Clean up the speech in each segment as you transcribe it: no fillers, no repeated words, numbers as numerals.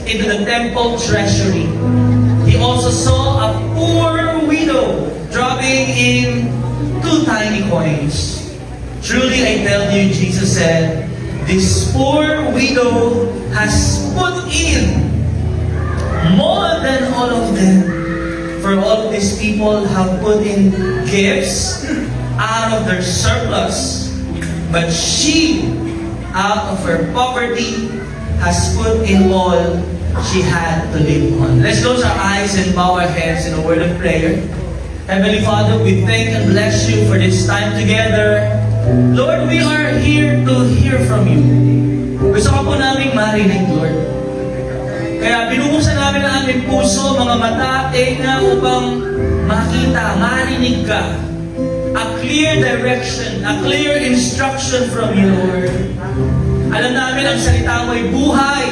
into the temple treasury. He also saw a poor widow dropping in 2 tiny coins. Truly I tell you, Jesus said, this poor widow has put in more than all of them. For all of these people have put in gifts out of their surplus, but she, out of her poverty, has put in all she had to live on. Let's close our eyes and bow our heads in a word of prayer. Heavenly Father, we thank and bless you for this time together. Lord, we are here to hear from you. Gusto ka po naming marinig, Lord. Kaya binubuksan namin ang aming puso, mga mata, tenga, upang makita, marinig ka. A clear direction, a clear instruction from you, Lord. Alam namin ang salita mo ay buhay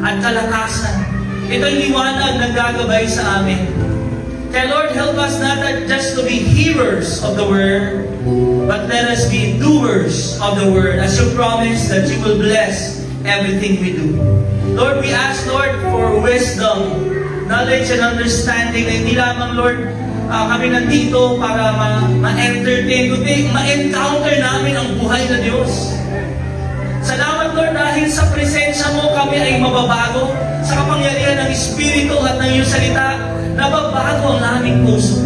at kalakasan. Ito'y liwanag na gagabay sa amin. Kaya Lord, help us not just to be hearers of the word, but let us be doers of the word, as you promise that you will bless everything we do. Lord, we ask, Lord, for wisdom, knowledge, and understanding. Na hindi lamang, Lord, kami nandito para ma-entertain, kundi ma-encounter namin ang buhay na Diyos. Salamat, Lord, dahil sa presensya mo kami ay mababago. Sa kapangyarihan ng Espiritu at ng iyong salita, nababago ang aming puso.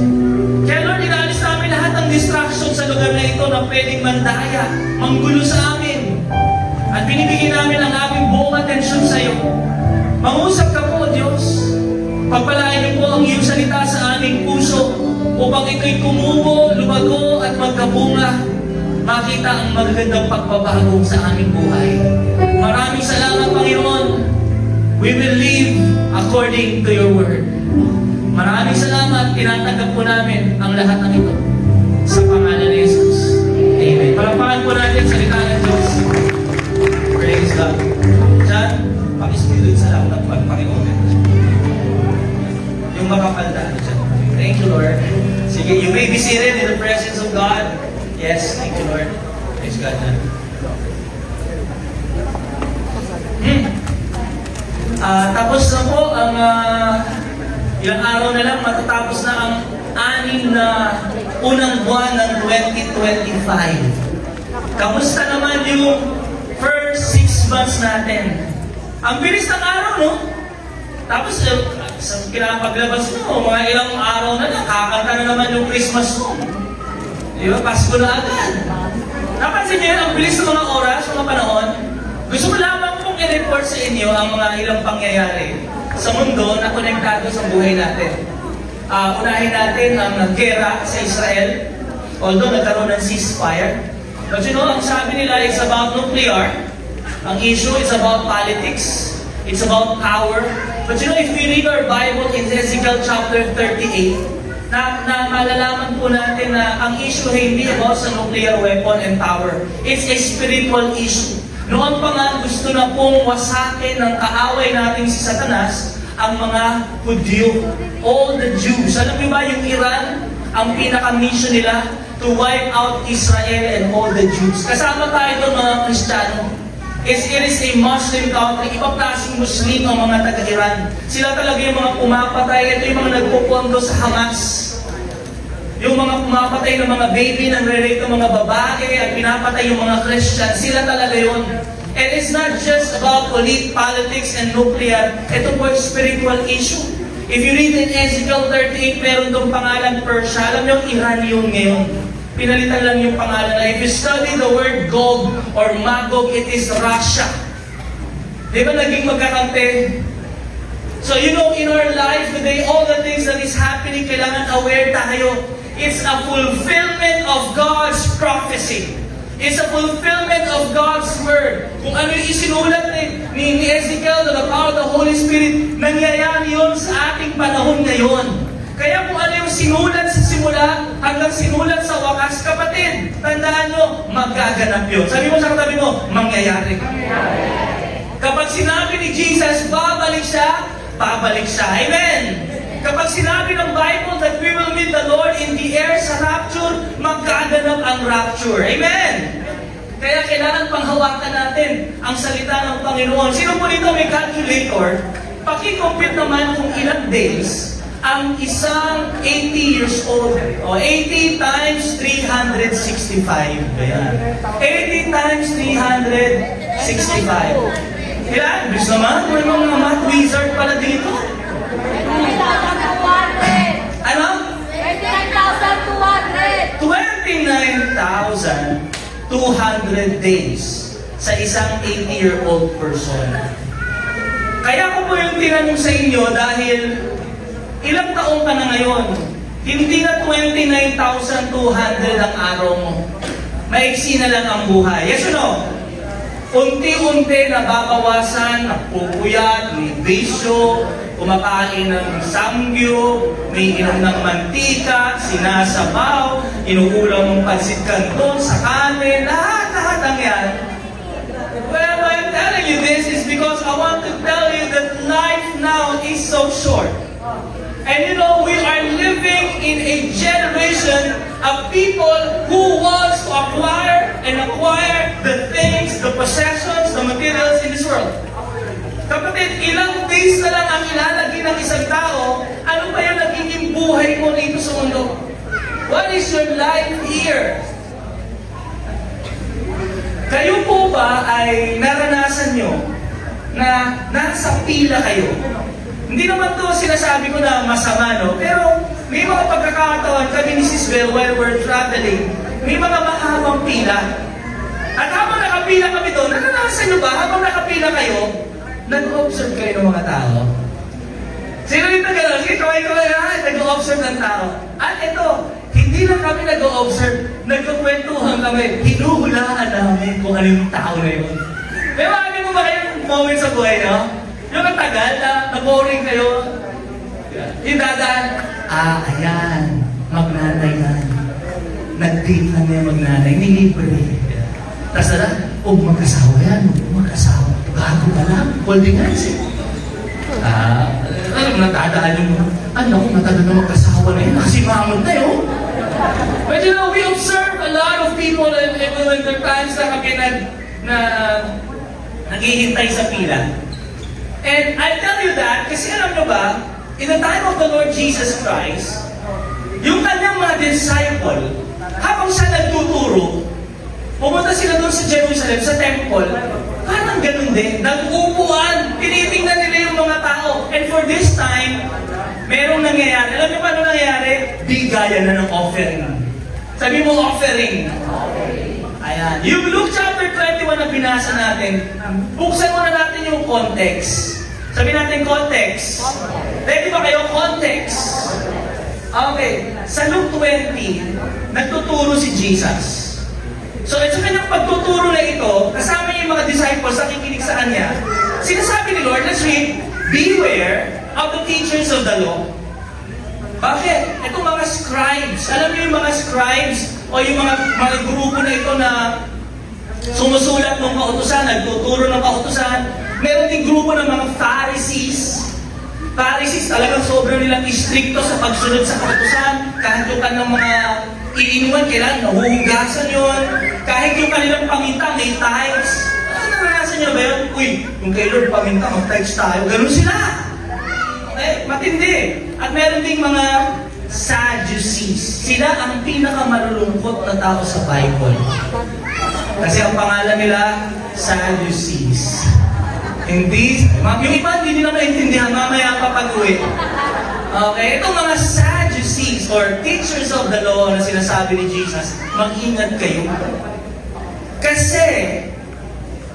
Kaya Lord, inaalis namin lahat ng distraction sa lugar na ito na pwedeng mandaya, manggulo sa amin. At binibigyan namin ang aming buong atensyon sa iyo. Mangusap ka po, Diyos. Pagpalain niyo po ang iyong salita sa aming puso upang ito'y kumubo, lumago at magkabunga. Makita ang magagandang pagbabago sa aming buhay. Maraming salamat, Panginoon. We will live according to your word. Maraming salamat. Tinatanggap po namin ang lahat ng ito. Sa pangalan ni Jesus. Amen. Palapakan po natin salita ng Diyos. Praise God. Diyan, pakisipilin sa lahat ng Panginoon. Yung makapalda. Thank you, Lord. Sige, you may be seated in the presence of God. Yes, thank you, Lord. Praise God. Tapos na po ang ilang araw na lang matatapos na ang 6 na unang buwan ng 2025. Kamusta naman yung first 6 months natin? Ang bilis ng araw, no? Tapos sa kinapaglabas mo, mga ilang araw na lang, kakanta na naman yung Christmas song. Di ba? Pasko na agad. Napansin niyo yun, ang bilis ng mga oras, mga panahon. Gusto ko lamang pong i-report sa inyo ang mga ilang pangyayari sa mundo na konektado sa buhay natin. Unahin natin ang gera sa Israel, although nagkaroon ng ceasefire. But you know, ang sabi nila is about nuclear. Ang issue is about politics. It's about power. But you know, if we read our Bible in Ezekiel chapter 38, na malalaman po natin na ang issue ay hindi about sa nuclear weapon and power. It's a spiritual issue. Noon pa nga gusto na pong wasakin ng kaaway nating si Satanas ang mga Hudyo, all the Jews. Alam niyo ba yung Iran, ang pinaka-mission nila to wipe out Israel and all the Jews. Kasama tayo doon mga Kristiyano. It is a Muslim country. Ibang klaseng Muslim ang mga taga-Iran. Sila talaga yung mga pumapatay. Ito yung mga nagpupondo sa Hamas. Yung mga pumapatay ng mga baby, nangre-rape ng mga babae, at pinapatay yung mga Christian. Sila talaga yun. And it's not just about politics and nuclear. Ito po ay spiritual issue. If you read in Ezekiel 38, meron doon pangalan Persia. Alam niyo, Iran yun ngayon. Pinalitan lang yung pangalan na if you study the word Gog or Magog, it is Russia. Di ba naging magkakante? So you know, in our life today, all the things that is happening, kailangan aware tayo. It's a fulfillment of God's prophecy. It's a fulfillment of God's word. Kung ano yung isinulat ni Ezekiel na the power of the Holy Spirit, nangyayari yun sa ating panahon ngayon. Kaya kung ano yung sinulat sa simula hanggang sinulat sa wakas, kapatid, tandaan nyo, magaganap yun. Sabi mo sa katabi mo, mangyayari. Kapag sinabi ni Jesus, babalik siya, babalik siya. Amen! Kapag sinabi ng Bible that we will meet the Lord in the air sa rapture, magaganap ang rapture. Amen! Kaya kailangan panghawakan natin ang salita ng Panginoon. Sino po dito may calculator? Paki-compute naman kung ilang days ang isang 80 years old. O, 80 times 365. Ayan. 80 times 365. Ilan? Bis naman, may mga math wizard pala dito. 29,200. Ano? 29,200. 29,200 days sa isang 80-year-old person. Kaya ko po yung tinanong sa inyo dahil ilang taong ka na ngayon? Hindi na 29,200 ang araw mo. Maiksi na lang ang buhay. Yes or no? Unti-unti nababawasan, napupuyat, may bisyo, kumakain ng samgyup, may inom ng mantika, sinasabaw, inuulam ng pansit canton sa kanin, lahat ang yan. Well, I'm telling you this is because I want to tell you that life now is so short. And you know, we are living in a generation of people who wants to acquire the things, the possessions, the materials in this world. Kapatid, ilang days na lang ang ilalagay ng isang tao, ano ba yung nagiging buhay mo dito sa mundo? What is your life here? Kayo po ba ay naranasan nyo na nasa pila kayo? Hindi naman to sinasabi ko na masama, no? Pero may mga pagkakataon kami ni Sis Bel while we're traveling, may mga mahabang pila. At habang nakapila kami doon, naranasan nyo ba? Habang nakapila kayo, nag-observe kayo ng mga tao. Sino dito gano'n? Sige, kaway-kaway na, nag-observe ng tao. At ito, hindi lang kami nag-observe, nagkukwentuhan kami, hinuhulaan namin kung ano yung tao na yun. May mga ganun ba kayong moment sa buhay, no? Yung natagal na, na-boring kayo. Yung dadaan, ayan, magnanay yan. Nag-date na niya magnanay, nilibre. Tapos na, magkasawa yan, magkasawa. Bago pa lang, holding hands eh. Natadaan yung ano, matagal na magkasawa na yun, nakasimangon na yun. But you know, we observe a lot of people and when there are times na kami naghihintay sa pila. And I tell you that, kasi alam nyo ba, in the time of the Lord Jesus Christ, yung kanyang mga disciple, habang siya nagtuturo, pumunta sila doon sa Jerusalem, sa temple, parang ganun din, nag-upuan, tinitingnan nila yung mga tao. And for this time, merong nangyayari. Alam niyo paano nangyayari? Bigayan na ng offering. Sabi mo, offering. Ayan. Yung Luke chapter 21 na binasa natin, buksan muna natin yung context. Sabi natin context. Ready ba kayo? Context. Okay. Sa Luke 20, nagtuturo si Jesus. So, sa kanyang pagtuturo na ito, kasama niya yung mga disciples na kikinig sa kanya, sinasabi ni Lord, let's read, beware of the teachers of the law. Bakit? Itong mga scribes, alam niyo yung mga scribes o yung mga grupo na ito na sumusulat ng kautusan, nagtuturo ng kautusan, meron din grupo ng mga Pharisees. Pharisees talagang sobrang nilang istrikto sa pagsunod sa kautusan, kahit yung kanilang mga iinuman, kailangan nahuhugasan yun. Kahit yung kanilang paminta, may times. Ano naranasan nyo ba yun? Uy, yung kay Lord paminta, mag-times tayo. Ganun sila. Okay? Matindi. At meron ding mga Sadducees. Sila ang pinakamalulungkot na tao sa Bible. Kasi ang pangalan nila, Sadducees. Hindi, yung iba hindi nila maintindihan, mamaya pa pag-uwi. Okay, itong mga Sadducees or teachers of the law na sinasabi ni Jesus, mag-ingat kayo. Kasi,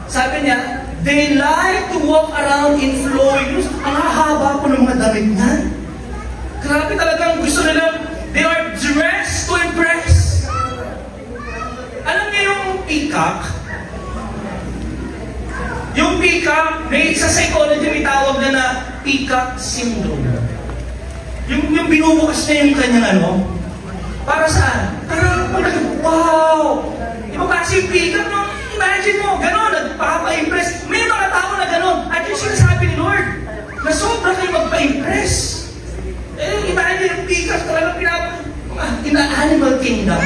sabi niya, they like to walk around in flowing clothes. Ang hahaba po ng mga damit niyan. Grabe talagang gusto nila, they are dressed to impress. Alam niyo yung peacock? Yung peacock, may sa psychology may tawag na peacock syndrome. Yung binubukas niya yung kanyang ano, para saan? Para, wow! Iba kasi yung peacock, no? Imagine mo, gano'n, nagpapa-impress. May mga tao na gano'n. At yung sinasabi ni Lord, na sobra kayo magpa-impress. Imagine yung peacock, talagang in the animal kingdom.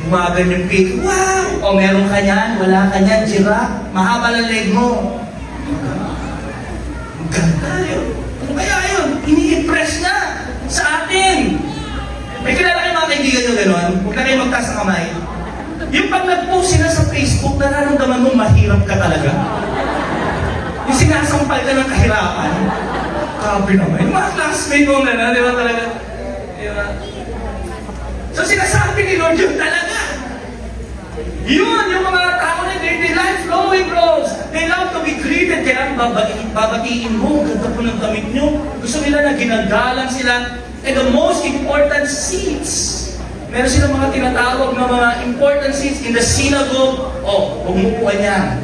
Gumagan yung peacock, wow! O meron ka niyan, wala ka niyan, giraffe, mahaba ng leg mo. ganda yun. Ano kaya yun? Ini-impress niya sa atin. May kilala kayo mga kaibigan nyo gano'n? Huwag na kayo magtaas ng kamay. Yung pag nag-post sila sa Facebook, nararamdaman mo mahirap ka talaga. Yung sinasampal ka ng kahirapan. Grabe naman. Yung mga classmate mo gano'n, di ba talaga? Di ba? So sinasabi ni Lord yun talaga. Yun, yung mga tao na they like flowing clothes. They love to be greeted. Kaya babatiin mo, ganda po ng damit nyo. Gusto nila na ginagalang sila. And the most important seats. Meron silang mga tinatawag na mga important seats in the synagogue. Oh, umupuan yan.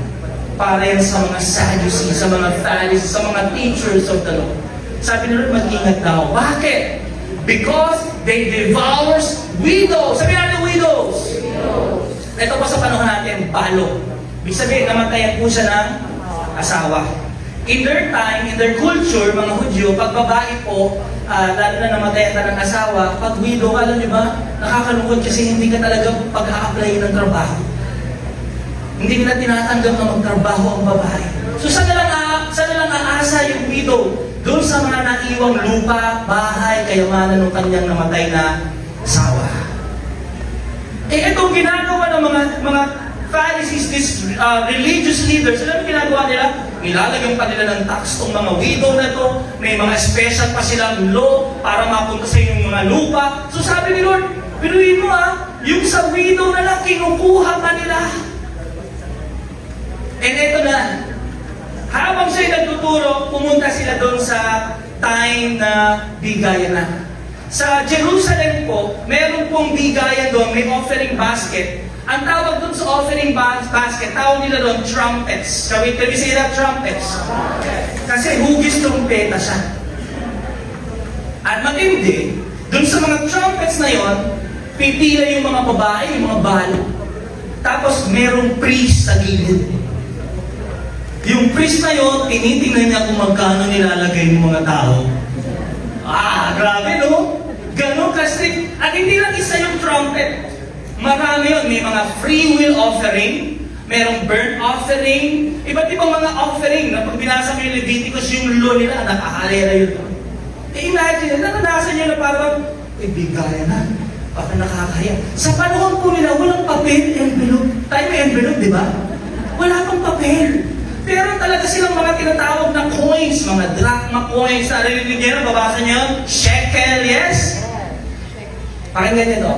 Para yan sa mga Sadducees, sa mga Pharisees, sa mga teachers of the law. Sabi nila, mag-ingat daw. Bakit? Because they devours widows. Sabi natin widows. Ito pa sa panahon natin, balo. Ibig sabihin, namatayan po siya ng asawa. In their time, in their culture, mga Hudyo, pag babae po, lalo na namatayan ka ng asawa, pag widow, alam niyo ba, nakakalungkot kasi hindi ka talaga pag-a-apply ng trabaho. Hindi nila tinatanggap na magtrabaho ang babae. So saan na lang aasa yung widow? Doon sa mga naiwang lupa, bahay, kayamanan ng kanyang namatay na asawa. Itong ginagawa ng mga Pharisees, these religious leaders, alam mo ginagawa nila? Nilalagyan pa nila ng tax tong mga widow na to, may mga special pa silang law para mapunta sa inyong mga lupa. So sabi ni Lord, pinuhin mo yung sa widow na lang, kinukuha pa nila. And ito na, habang siya'y nagtuturo, pumunta sila doon sa time na bigayan na. Sa Jerusalem po, meron pong bigayan doon, may offering basket. Ang tawag doon sa offering basket, tawag nila doon trumpets. Can we say that? Trumpets. Kasi hugis trumpeta siya. At matindi, doon sa mga trumpets na yon, pipila yung mga babae, yung mga balo. Tapos merong priest sa gilid. Yung priest na yon, tinitingnan niya kung magkano nilalagay ng mga tao. Grabe no? Ganon kasi. At hindi lang isa yung trumpet. Marami yun. May mga free will offering, merong burnt offering, iba't ibang mga offering na pag binasa mo yung Leviticus, yung law nila, nakahalera yun. Imagine, naranasan nyo na parang, bigayan na, parang nakakaya. Sa panahon po nila, walang papel, envelope. Tayo may envelope, di ba? Wala pang papel. Pero talaga silang mga tinatawag na coins, mga drachma coins. Narinig niyo, babasa niyo, shekel, yes? Pakinggan niyo to.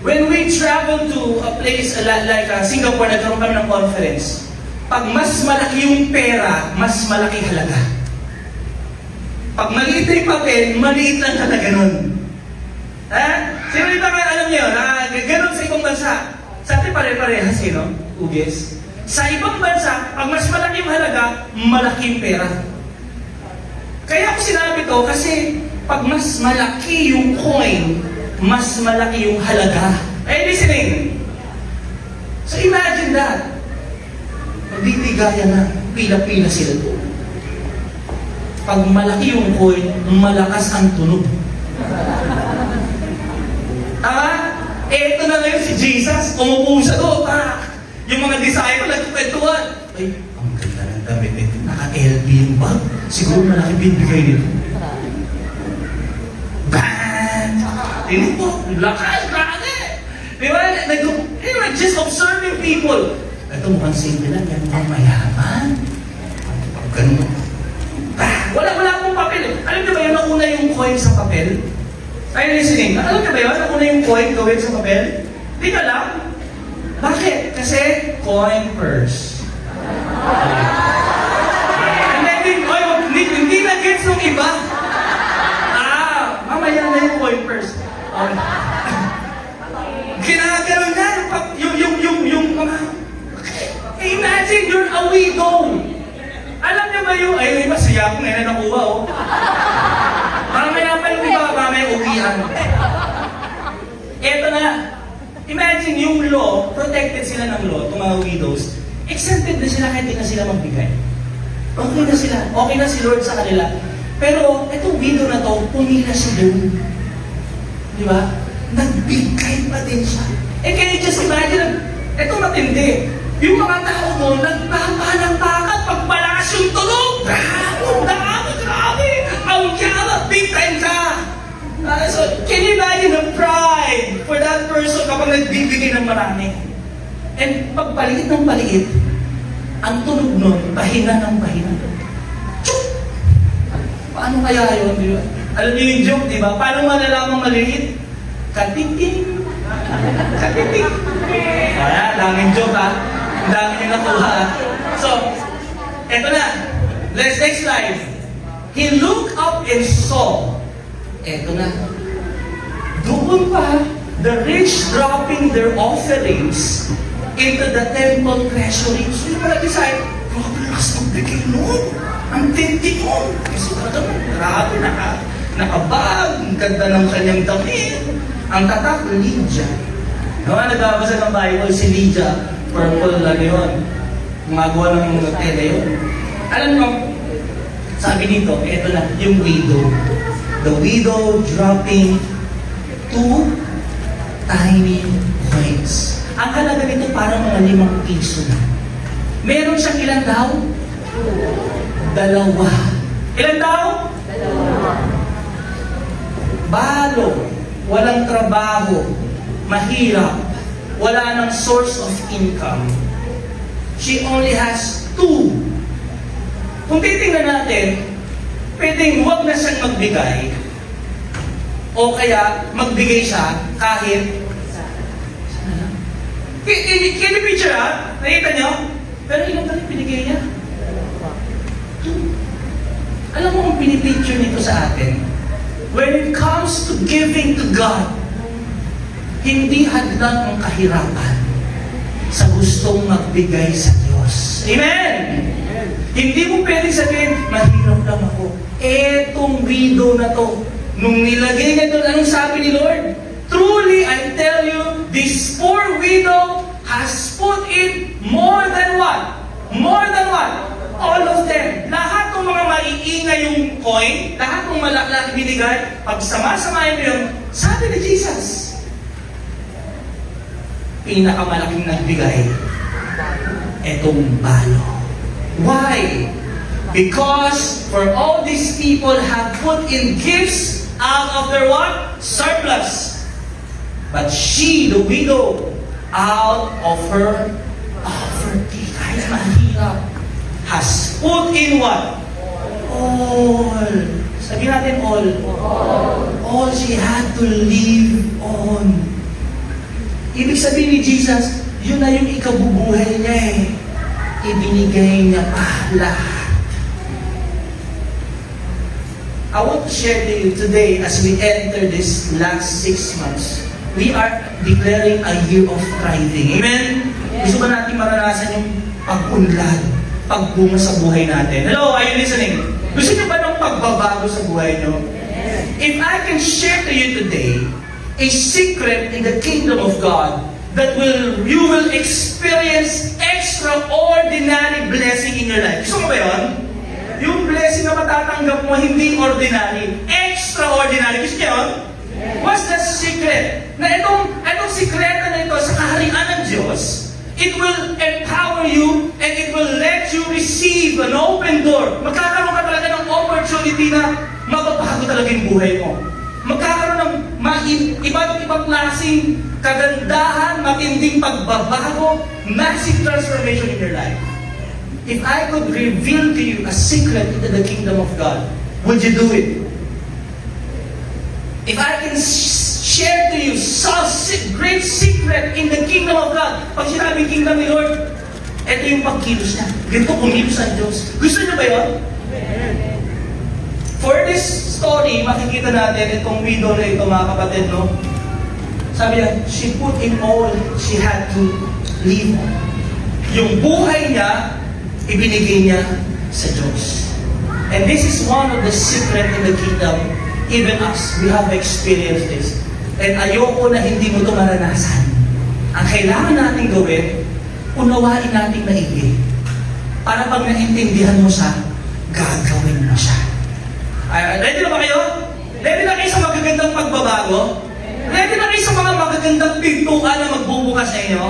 When we travel to a place like Singapore, nagkaroon kami ng conference. Pag mas malaki yung pera, mas malaki halaga. Pag maliit na yung papel, maliit lang halaga nun. Sino dito kayo alam niyo, ganon sa ibang bansa? Sa atin pare-parehas, no? Ugis. Sa ibang bansa, pag mas malaki yung halaga, malaki yung pera. Kaya ako sinabi to kasi pag mas malaki yung coin, mas malaki yung halaga. Listening. So imagine that. Magbibigayan na, pila-pila sila to. Pag malaki yung coin, malakas ang tunog. Eto na ngayon si Jesus, umupo siya doon. Yung mga disciple, nagkukwentuhan. Ay, ang ganda ng damit nito. Naka-LB yung bag. Siguro malaki binibigay nito. Bang! Tinig po, lakas, grabe! Di ba? Just observing people. Ito mukhang simple lang, yan mukhang mayaman. Ganun. Wala akong papel. Alam niyo ba yun, nauna yung coin sa papel? Ay, listening. Alam niyo ba yun, nauna yung coin gawin sa papel? Di ka lang. Bakit? Kasi coin purse. And then, hindi na-gets ng iba. Mamaya na yung coin purse. Ginagano na yung mga... Imagine, you're a widow. Alam niyo ba yung... Ay, masaya kung ngayon nakuha, oh. Mamaya pa yung iba, mamaya uwihan. Eto na. Imagine yung law, protected sila ng law, itong mga widows, exempted na sila kahit di na sila magbigay. Okay na sila. Okay na si Lord sa kanila. Pero itong widow na to, pumila siya doon. Di ba? Nagbigay pa din siya. Can you just imagine? Ito matindi. Yung mga tao mo, nagpapalampakan pag malakas yung tunog. Grabe! Ang yaman! Big time ka! So, can you imagine the pride for that person kapag nagbibigay ng marami? And pagpaliit ng paliit, ang tunog nun, pahinga ng pahinga. Tchuk! Paano kaya yun? Di ba? Alam niyo yung joke, di ba? Paano malalamang maliit? Katiting. Katiting. Kaya, daming joke ha. Ang dami niyo nakuha ha. So, eto na. Next slide. He looked up and saw. Eto na. Doon pa, the rich dropping their offerings into the temple treasury. So yung malaki sa'yo, grabe lakas magbigay nun. Ang tinti nun. Kasi grabe, nakabag. Ang ganda ng kanyang damit. Ang tatak, Lydia. Nagabasa ng Bible si Lydia. Purple lang yun. Gumagawa ng tela yun. Alam mo, sabi dito, eto na, yung widow. The widow dropping 2 tiny coins. Ang halaga nito parang mga 5 piso na. Meron siyang ilan daw? 2. Ilan daw? 2. Balo, walang trabaho, mahirap, wala nang source of income. She only has 2. Kung titingnan natin, pwedeng huwag na siyang magbigay o kaya magbigay siya kahit can you picture ha? Nakita nyo? Pero ilang pa rin pinigay niya? 2. Alam mo kung pinipicture nito sa atin? When it comes to giving to God, hindi hadlang ang kahirapan sa gustong magbigay sa Diyos. Amen! Hindi mo pwedeng sabihin, mahirap lang ako. Etong widow na to, nung nilagay niya doon, anong sabi ni Lord? Truly, I tell you, this poor widow has put in more than what? More than what? All of them. Lahat ng mga maiingay yung coin, lahat ng malaki binigay, pag sama-samahin mo yun, sabi ni Jesus, pinakamalaking nagbigay, etong balo. Why? Because for all these people have put in gifts out of their what? Surplus. But she, the widow, out of her poverty, kahit mahirap, has put in what? All. Sabihin natin all. All she had to live on. Ibig sabihin ni Jesus, yun na yung ikabubuhay niya eh. Ibinigay niya pa lahat. I want to share to you today as we enter this last 6 months. We are declaring a year of thriving. Amen? Yes. Gusto ba natin maranasan yung pag-unlad, pagbunga sa buhay natin? Hello, are you listening? Gusto niyo ba ng pagbabago sa buhay niyo? Yes. If I can share to you today a secret in the kingdom of God that you will experience extraordinary blessing in your life. Gusto mo ba yun? Yung blessing na matatanggap mo, hindi ordinary, extraordinary. Gusto niyo yun? What's the secret? Na itong sikreto na ito sa kaharian ng Diyos, it will empower you and it will let you receive an open door. Magkakaroon ka talaga ng opportunity na mababago talaga yung buhay mo. Magkakaroon ng iba't ibang klaseng kagandahan, matinding pagbabago, massive transformation in your life. If I could reveal to you a secret into the kingdom of God, would you do it? If I can share to you some great secret in the kingdom of God, pag sinabing kingdom ni Lord, ito yung pagkilos niya. Ganito kumilos ang Diyos. Gusto niyo ba yun? For this story, makikita natin itong widow na ito, mga kapatid, no? Sabi niya, she put in all she had to live on. Yung buhay niya, ibinigay niya sa Diyos. And this is one of the secret in the kingdom. Even us, we have experienced this. And ayoko na hindi mo ito maranasan. Ang kailangan natin gawin, unawain natin maigi. Para pag naintindihan mo siya, gagawin mo siya. Ready na ba kayo? Ready na kayo sa magagandang pagbabago? Ready na kayo sa mga magagandang pintuan na magbubukas sa inyo?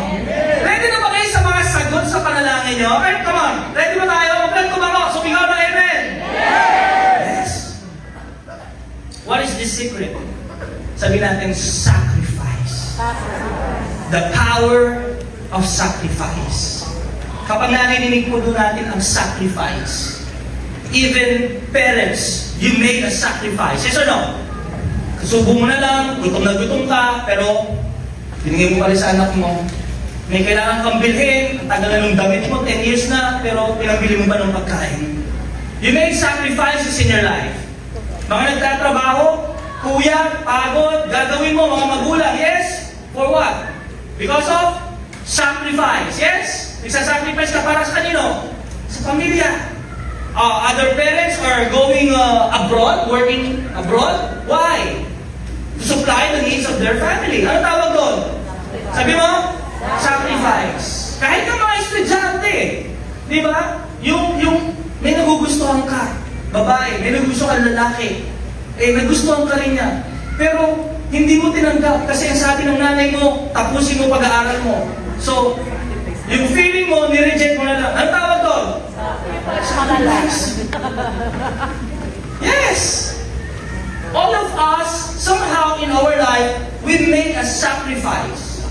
Ready na ba kayo sa mga sagot sa panalangin nyo? Okay, come on. Ready ba tayo? Plan ko ba mo? Sumingaw na amen. What is this secret? Sabi natin, sacrifice. The power of sacrifice. Kapag narinig po doon natin ang sacrifice, even parents, you make a sacrifice. Yes or no? Kasubo mo na lang, gutom na gutom ka, pero binigay mo pa rin sa anak mo. May kailangan kang bilhin, ang tagal na ng damit mo, 10 years na, pero pinabili mo ba ng pagkain? You make sacrifices in your life. Mga nagtatrabaho, kuya, pagod, gagawin mo, mga magulang, yes? For what? Because of sacrifice, yes? Nagsasacrifice ka para sa kanino? Sa pamilya. Other parents are going abroad, working abroad. Why? To supply the needs of their family. Ano tawag doon? Sabi mo? Sacrifice. Kahit ka mga estudyante, di ba? Yung may nagugustuhan ka, babae, may nagugustuhan ka lalaki, nagustuhan ka rin niya. Pero hindi mo tinanggap kasi ang sabi ng nanay mo, tapusin mo pag-aaral mo. So, yung feeling mo, nireject mo na lang. Ano tawag doon? Sacrifice. Yes! All of us, somehow in our life, we make a sacrifice.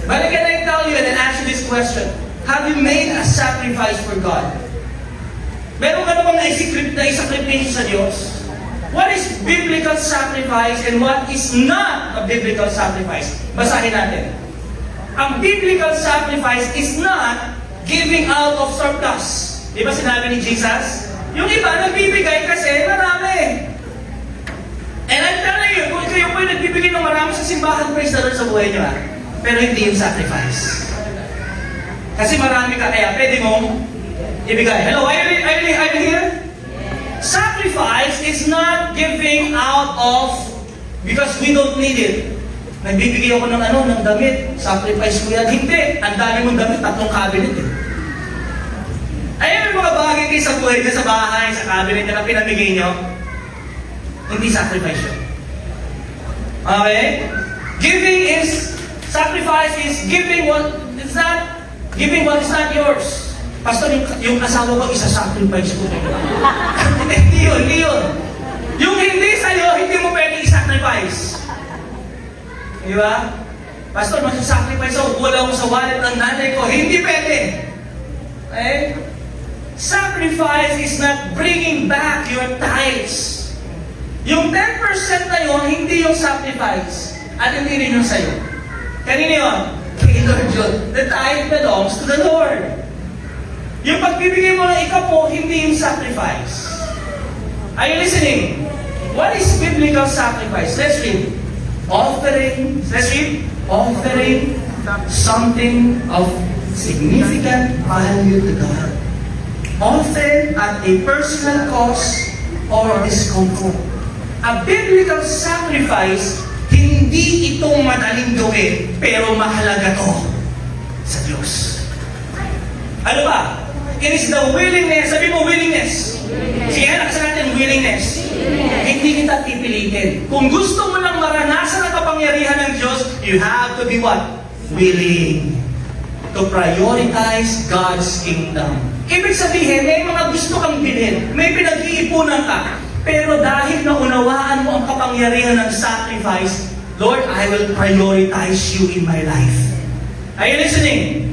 But can I tell you and ask you this question? Have you made a sacrifice for God? Meron ka na bang naisakripisyo sa Diyos? What is biblical sacrifice and what is not a biblical sacrifice? Basahin natin. Ang biblical sacrifice is not giving out of surplus. Di ba sinabi ni Jesus? Yung iba nagbibigay kasi marami. And I'm telling you, kung kayo po yung nagbibigay ng marami sa simbahan, praise the Lord sa buhay niyo. Pero hindi yung sacrifice. Kasi marami ka, kaya pwede mong ibigay. Hello, are you here? Sacrifice is not giving out of because we don't need it. Nagbibigay ako ng ng damit. Sacrifice ko yan. Hindi. Ang dami mong damit, 3 cabinet eh. Ayun yung mga bagay kayo sa buhay niyo, sa bahay, sa cabinet na pinamigay niyo. Hindi sacrifice yun. Okay? Sacrifice is giving what is not yours. Pastor, yung asawa ko, isa-sacrifice ko. Hindi yun. Yung hindi sa'yo, hindi mo pwede i-sacrifice. Di ba? Pastor, mag-sacrifice ako, wala ko sa wallet ng nanay ko. Hindi pwede. Okay? Sacrifice is not bringing back your tithes. Yung 10% na yun, hindi yung sacrifice. At hindi rin yung sa'yo. Kanina yun? Kay Lord yun. The tithe belongs to the Lord. Yung pagbibigay mo ng ikapo, hindi yung sacrifice. Are you listening? What is biblical sacrifice? Let's read. Offering something of significant value to God. Often at a personal cost or discomfort. A biblical sacrifice, hindi ito madaling gawin, pero mahalaga to sa Diyos. Ano ba? It is the willingness. Sabi mo, willingness. Sige, nakasa natin, willingness. Hindi kita pipilitin. Kung gusto mo lang maranasan ang kapangyarihan ng Diyos, you have to be what? Willing to prioritize God's kingdom. Ibig sabihin, may mga gusto kang bilhin, may pinag-iipunan ka, pero dahil naunawaan mo ang kapangyarihan ng sacrifice, Lord, I will prioritize you in my life. Are you listening?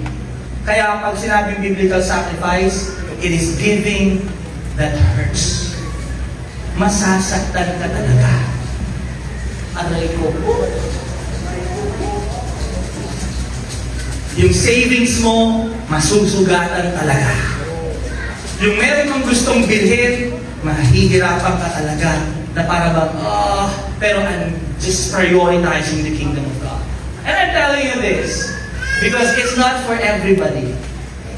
Kaya pag sinabing biblical sacrifice, it is giving that hurts. Masasaktan ka talaga. Aray ko. Yung savings mo, masusugatan talaga. Yung meron kang gustong bilhin, mahihirapan ka talaga. Na para bang, pero I'm just prioritizing the kingdom of God. And I'm telling you this, because it's not for everybody.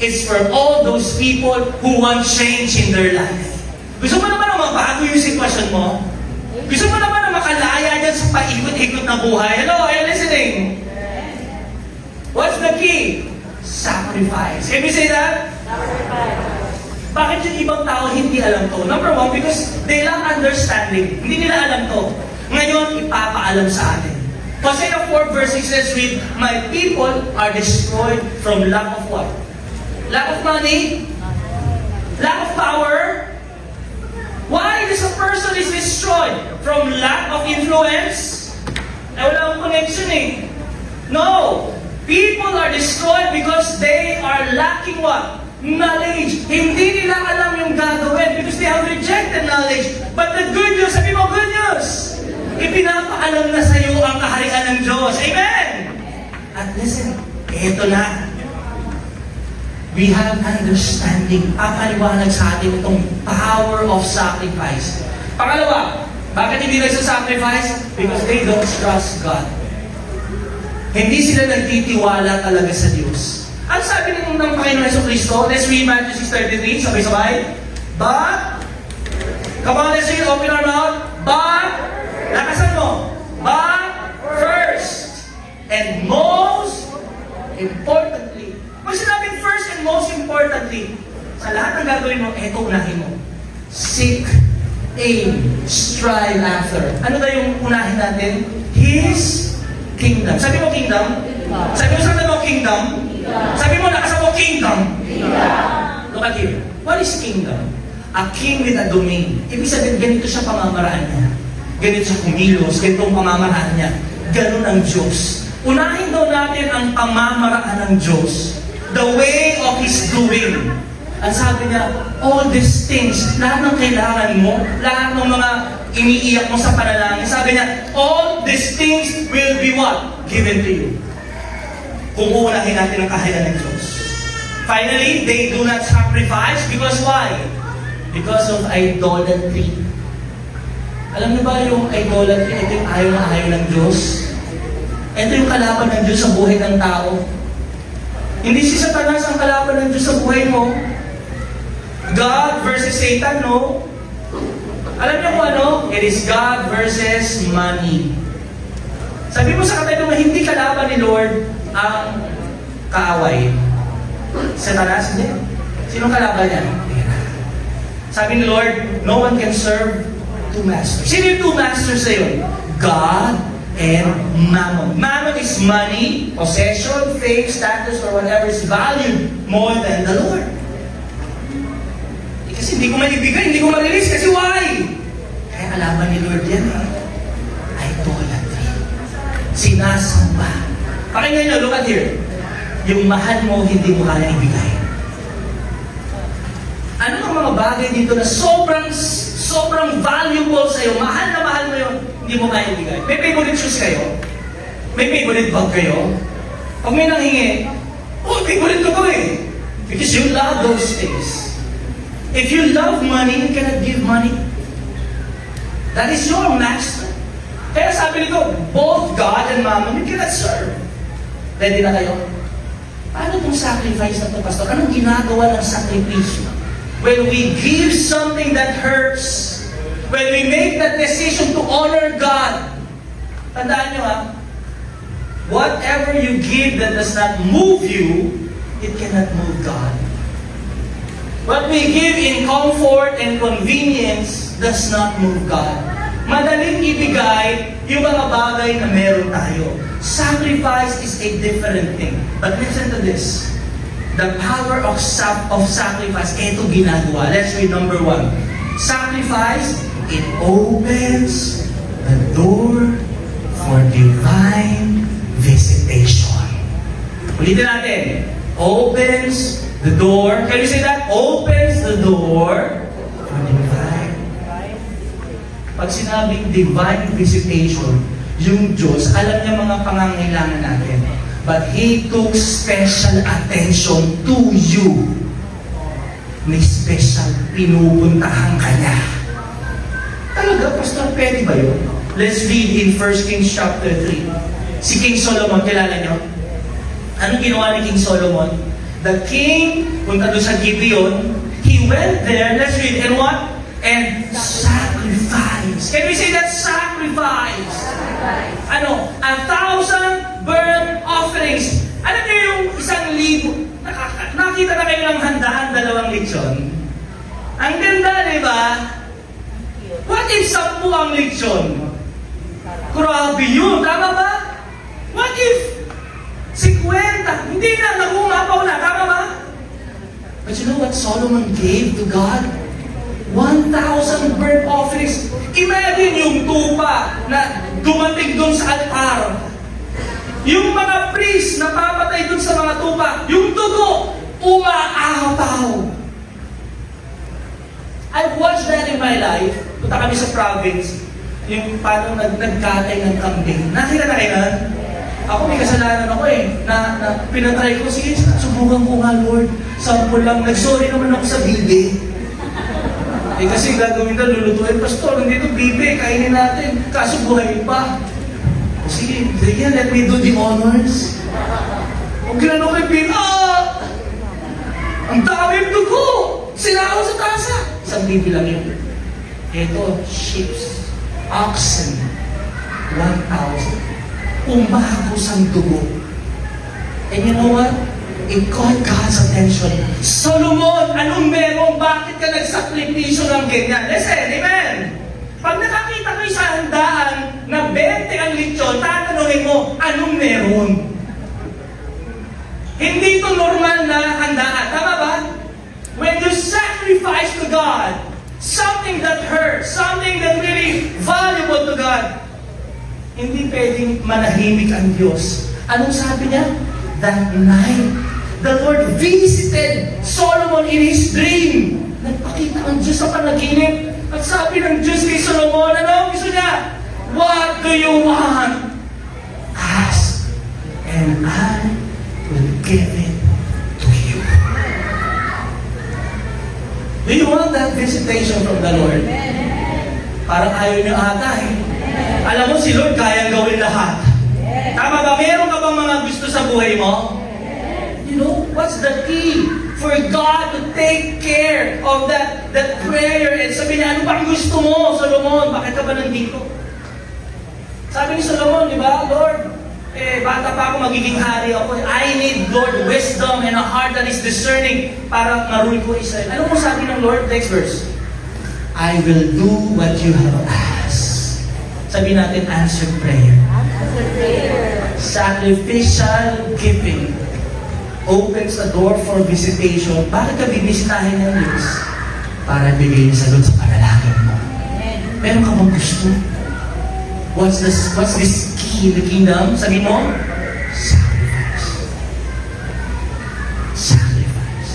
It's for all those people who want change in their life. Gusto mo naman na mabago yung sitwasyon mo? Gusto mo naman na makalaya dyan sa paikot-ikot na buhay? Hello, are you listening? What's the key? Sacrifice. Can we say that? Sacrifice. Bakit yung ibang tao hindi alam to? Number one, because they lack understanding. Hindi nila alam to. Ngayon, ipapaalam sa atin. Hosea 4 verse 6, let's read, my people are destroyed from lack of what? Lack of money? Lack of power? Why this a person is destroyed? From lack of influence? Wala akong connection eh. No! People are destroyed because they are lacking what? Knowledge. Hindi nila alam yung gagawin because they have rejected knowledge. But the good news, sabi mo, good news! Ipinapaalam na sa iyo ang kaharian ng Diyos. Amen! At listen, eto na. We have understanding. Papaliwanag sa atin itong power of sacrifice. Pangalawa, bakit hindi nagsasacrifice? Because they don't trust God. Hindi sila nagtitiwala talaga sa Diyos. Ano sabi ng Panginoon Jesucristo? Let's read Matthew 6:33, sabay-sabay. But, come on, let's read, open our mouth. But, lakasan mo. But, first, and most importantly. Pag sinabing first and most importantly, sa lahat ng gagawin mo, eto unahin mo. Seek, aim, strive after. Ano ba yung unahin natin? His kingdom. Sabi mo kingdom? Sabi mo kingdom? Sabi mo lakas mo kingdom? Look at here. What is kingdom? A king with a domain. Ibig sabihin, ganito siya pamamaraan niya. Ganito siya kumilos, ganito ang pamamaraan niya. Ganun ang Diyos. Unahin daw natin ang pamamaraan ng Diyos. The way of His doing. Ang sabi niya, all these things, lahat ng kailangan mo, lahat ng mga iniiyak mo sa panalangin, sabi niya, all these things will be what? Given to you. Kung uunahin natin ang kaharian ng Diyos. Finally, they do not sacrifice because why? Because of idolatry. Alam niyo ba yung idolatry? Ito yung ayaw na ayaw ng Diyos. Ito yung kalaban ng Diyos sa buhay ng tao. Hindi si Satanas ang kalaban ng Diyos sa buhay mo. God versus Satan, no? Alam niyo kung ano? It is God versus money. Sabi mo sa katabi mo, hindi kalaban ni Lord ang kaaway. Satanas, hindi. Sinong kalaban niya? Sabi ni Lord, no one can serve two masters. Sino yung two masters sa'yo? God and mammon. Mammon is money, possession, fame, status, or whatever is valued more than the Lord. Kasi hindi ko maibigay, hindi ko ma-release. Kasi why? Kaya alaman ni Lord yan eh. Idolatry. Sinasamba. Pakinggan nyo, look at here. Yung mahal mo, hindi mo kaya ibigay. Ano ang mga bagay dito na sobrang valuable sa'yo, mahal na mahal mo yun, hindi mo kaya ibigay? May favorite shoes kayo? May favorite bag kayo? Pag may nanghingi, oh, favorite ko to eh. Because you love those things. If you love money, you cannot give money. That is your master. Kaya sabi nito, both God and mammon, you cannot serve. Ready na kayo? Paano itong sacrifice na ito, Pastor? Anong ginagawa ng sakripisyo? When we give something that hurts, when we make that decision to honor God, tandaan nyo ha, whatever you give that does not move you, it cannot move God. What we give in comfort and convenience does not move God. Madaling ibigay yung mga bagay na meron tayo. Sacrifice is a different thing. But listen to this. The power of sacrifice, ito ginagawa. Let's read number 1. Sacrifice, it opens the door for divine visitation. Ulitin natin. Opens the door. Can you say that? Opens the door for divine. Pag sinabing divine visitation, yung Diyos, alam niya mga pangangailangan natin. But He took special attention to you. May special pinupuntahan ka niya. Talaga, Pastor, pwede ba yun? Let's read in 1 Kings chapter 3. Si King Solomon, kilala niyo? Anong ginawa ni King Solomon? The king, punta doon sa Gibeon, he went there, let's read, and what? And sacrifice. Can we say that? Sacrifice. Ano? 1,000 burnt offerings. Alam niyo yung 1,000? Nakita na kayo ng handaan, 2 lechon? Ang ganda, di ba? What if 10 ang lechon? Grabe yun, tama ba? What if 50? Hindi na, nagumapaw na, tama ba? But you know what Solomon gave to God? 1,000 1,000 burnt offerings. Imagine yung tupa na dumating doon sa altar. Yung mga priest na papatay doon sa mga tupa, yung dugo, umaapaw. I've watched that in my life. Punta kami sa province, yung paano nagkatay ng kambing. Nakita na kayo na? Ako may kasalanan ako na pinatry ko, sige, subukan ko nga Lord, sample lang, nag-sorry naman ako sa bibe. Kasi gagawin na, lulutuin, Pastor, nandito bibe, kainin natin, kaso buhay pa. Sige, let me do the honors. Kung ginano kay Pin, ang daming dugo! Sila ako sa tasa! Isang bibe lang yun. Ito, sheep, oxen, 1,000. Umagos ang dugo. And you know what? It caught God's attention. Solomon, anong meron? Bakit ka nagsakripisyo ng ganyan? Listen, amen? Pag nakakita ko sa handaan na 20 ang lechon, tatanungin mo, anong meron? Hindi ito normal na handaan. Tama ba? When you sacrifice to God, something that hurts, something that really valuable to God, hindi pwedeng manahimik ang Diyos. Anong sabi niya? That night, the Lord visited Solomon in his dream. Nagpakita ang Diyos sa panaginip. At sabi ng Diyos kay Solomon, ano gusto niya? What do you want? Ask, and I will give it to you. Do you want that visitation from the Lord? Parang ayaw niyo ata Alam mo, si Lord kayang gawin lahat. Tama ba? Meron ka bang mga gusto sa buhay mo? You know, what's the key for God to take care of that prayer? And sabi niya, ano bang gusto mo, Solomon? Bakit ka ba nandito? Sabi ni Solomon, di ba, Lord, bata pa ako, magiging hari ako. I need, Lord, wisdom and a heart that is discerning para marui ko Israel. Ano mo sabi ng Lord? Next verse. I will do what you have asked. Sabi natin, answered prayer. Answered prayer. Sacrificial giving opens the door for visitation. Bakit ka bibisitahin ng Diyos? Para bigay niya sagot sa panalangin mo. Meron ka bang gusto? What's this key in the kingdom? Sabi mo? Sacrifice. Sacrifice.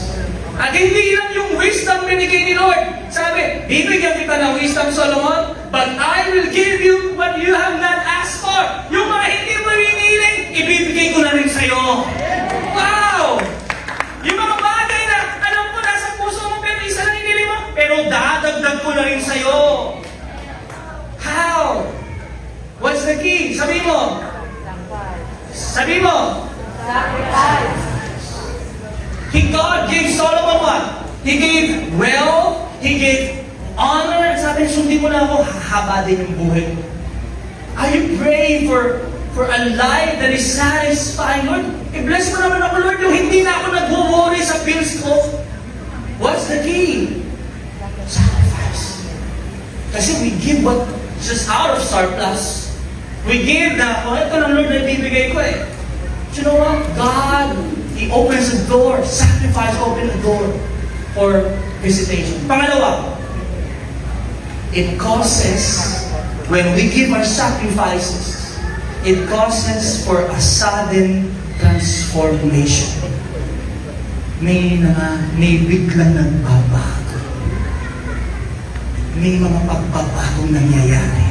At hindi lang yung wisdom binigay ni Lord. Sabi, bibigyan kita ng wisdom, Solomon, but I will give you what you have not asked for. Yung mga hindi mo hinihiling, ibibigay ko na rin sa'yo. Wow! Yung mga bagay na alam ko nasa puso mo, pero isa lang hinihiling mo, pero dadagdag ko na rin sa'yo. How? What's the key? Sabi mo. Sabi mo. Sacrifice. God gave Solomon what? He gave wealth, He gave honor. Sabi niya, sundin mo na ako, hahaba din yung buhay mo. Are you praying for a life that is satisfying, Lord? I-bless mo naman ako, Lord, yung hindi na ako nag-worry sa bills ko. What's the key? Sacrifice. Kasi we give what just out of surplus. We give na, ito ng Lord na ibibigay ko But you know what? God, He opens the door. Sacrifice open the door for visitation. Pangalawa, it causes, when we give our sacrifices, it causes for a sudden transformation. May biglang nagbabago. May mga pagbabagong nangyayari.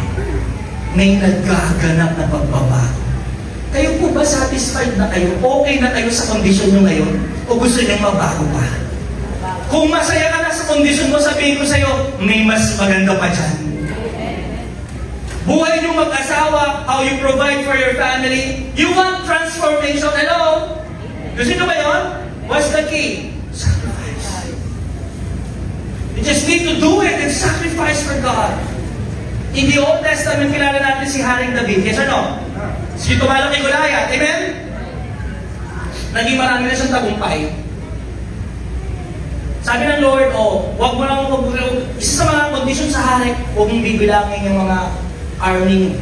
May nagkaganap na pagbabago. Kayo po ba satisfied na kayo? Okay na kayo sa kondisyon nyo ngayon? O gusto nyo mabago pa? Kung masaya ka na sa kondisyon mo, sabihin ko sa'yo, may mas maganda pa dyan. Buhay nyo mag-asawa, how you provide for your family. You want transformation? Hello? Gusto nyo ba yun? What's the key? Sacrifice. You just need to do it and sacrifice for God. In the Old Testament, kilala natin si Haring David. Yes or no? Si tumalong kay Goliath. Amen? Naging marami na siyang tagumpay. Sabi ng Lord, wag mo lang isa sa mga kondisyon sa hari, huwag mong bibilangin yung mga army,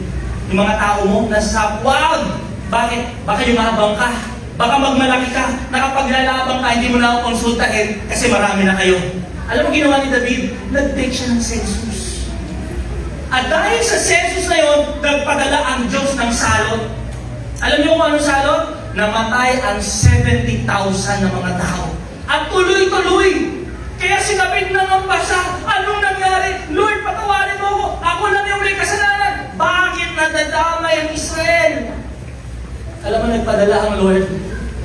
yung mga tao mo, nasa wag! Bakit? Baka yumabang ka. Baka magmalaki ka. Nakapaglalaban ka, hindi mo na ako konsultahin kasi marami na kayo. Alam mo ginawa ni David? Nag-take siya ng census. At dahil sa census na yun, nagpadala ang Diyos ng salot. Alam niyo kung anong salot? Namatay ang 70,000 na mga tao. At tuloy-tuloy. Kaya si David nangamba siya. Anong nangyari? Lord, patawarin mo ako. Ako lang yung may kasalanan. Bakit nadadamay ang Israel? Alam mo, nagpadala ang Lord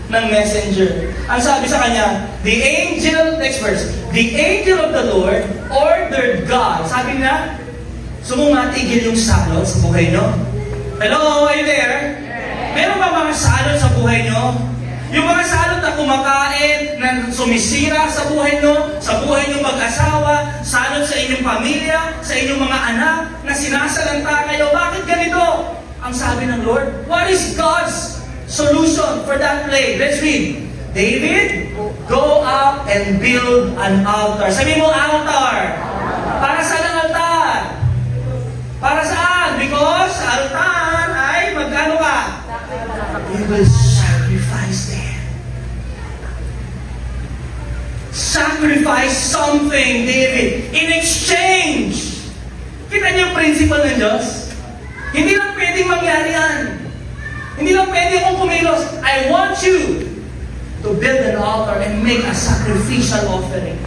ng messenger. Ang sabi sa kanya, next verse, the angel of the Lord ordered God. Sabi na, sumatigil yung salot sa buhay nyo. Hello, are you there? Meron ba mga salot sa buhay nyo? Yung mga salot na kumakain, na sumisira sa buhay nyo, sa buhay nyo mag-asawa, salot sa inyong pamilya, sa inyong mga anak, na sinasalanta kayo. Bakit ganito? Ang sabi ng Lord, what is God's solution for that plague? Let's read. David, go up and build an altar. Sabi mo, altar. Para saan ang altar? Para saan? Because altar ay magkano ka? We will sacrifice there. Sacrifice something, David, in exchange. Kita niyo yung principle ng Diyos? Hindi lang pwedeng mangyari yan. Hindi lang pwede akong kumilos. I want you to build an altar and make a sacrificial offering.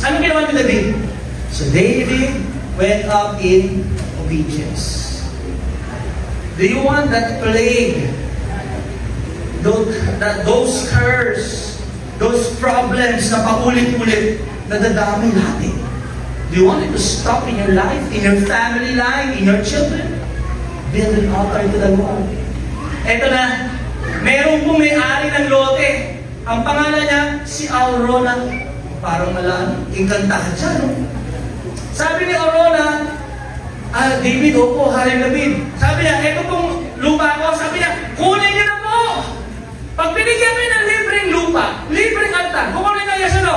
Ano ginawa ni David? So David went up in obedience. Do you want that plague, those curse, those problems na paulit-ulit na dadami natin? Do you want it to stop in your life, in your family life, in your children? Build an altar to the Lord. Eto na, merong may-ari ng lote. Ang pangalan niya, si Aurora. Parang malaan, inkantahan siya, no? Sabi ni Aurora, David, opo, Hari David. Sabi niya, eto pong lupa ko. Sabi niya, kunin niyo na po. Pag binigyan mo ng libreng lupa, libreng altar, kukunin niyo yes o no?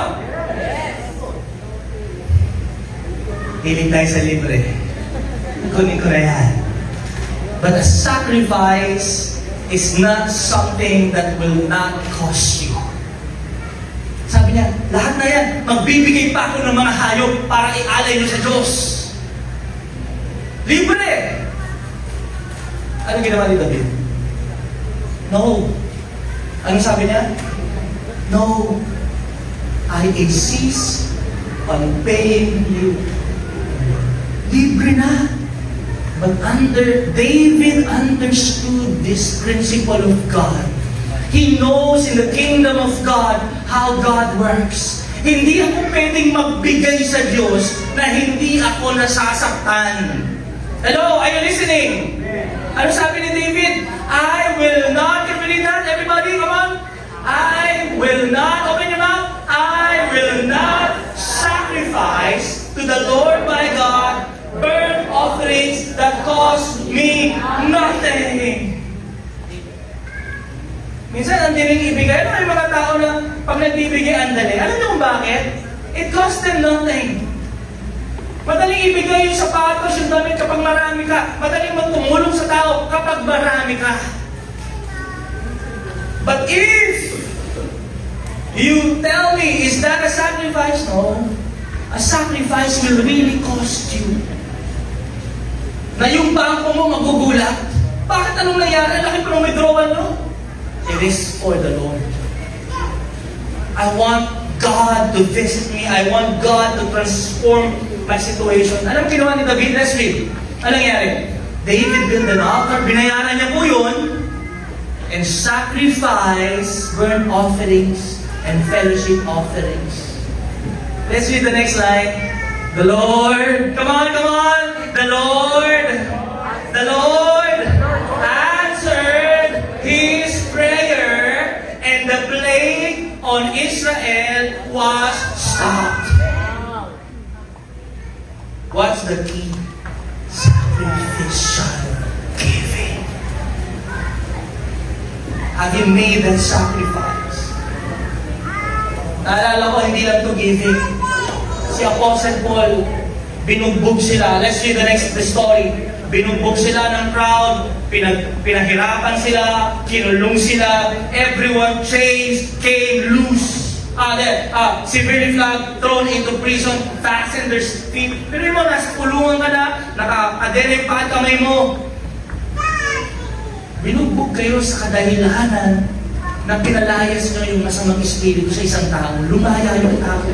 Hiling tayo sa libre. Kunin ko na yan. But a sacrifice is not something that will not cost you. Sabi niya, lahat na yan, magbibigay pa ako ng mga hayop para ialay niyo sa Diyos. Libre! Ano ginawa ni David? No. Ano sabi niya? No. I insist on paying you. Libre na. But David understood this principle of God. He knows in the kingdom of God how God works. Hindi ako pwedeng magbigay sa Diyos na hindi ako nasasaktan. Hello, are you listening? Ano sabi ni David? I will not, can we read that? Everybody, come on. I will not, open your mouth. I will not sacrifice to the Lord my God burnt offerings that cost me nothing. Minsan, ang diling ibigay. Ano may mga tao na pag nagbibigay, ang dali. Alam niyo kung bakit? It cost them nothing. Madaling ibigay yung sapatos, yung damit kapag marami ka. Madaling magtumulong sa tao kapag marami ka. But if you tell me, is that a sacrifice? No. A sacrifice will really cost you. Na yung bangko mo magugulat. Bakit anong nangyari? Laki pa ng withdrawal, no? It is for the Lord. I want God to visit me. I want God to transform my situation. Anong ginawa ni David? Let's read. Anong nangyari? David built an altar. Binayaran niya po yun. And sacrifice burnt offerings and fellowship offerings. Let's read the next line. The Lord, come on. The Lord answered his prayer, and the plague on Israel was stopped. What's the key? Sacrificial giving. Have you made that sacrifice? Naalala ko, hindi lang to giving. Si Apostle Paul, binugbog sila. Let's read the story. Binugbog sila ng crowd, pinahirapan sila, kinulong sila, everyone changed, came loose. Severely flogged, thrown into prison, fastened their feet. Pero mo, nasa kulungan ka na, nakakadere pa ang kamay mo. Binugbog kayo sa kadahilanan na pinalayas nyo yung masamang espiritu sa isang tao. Lumaya yung tao.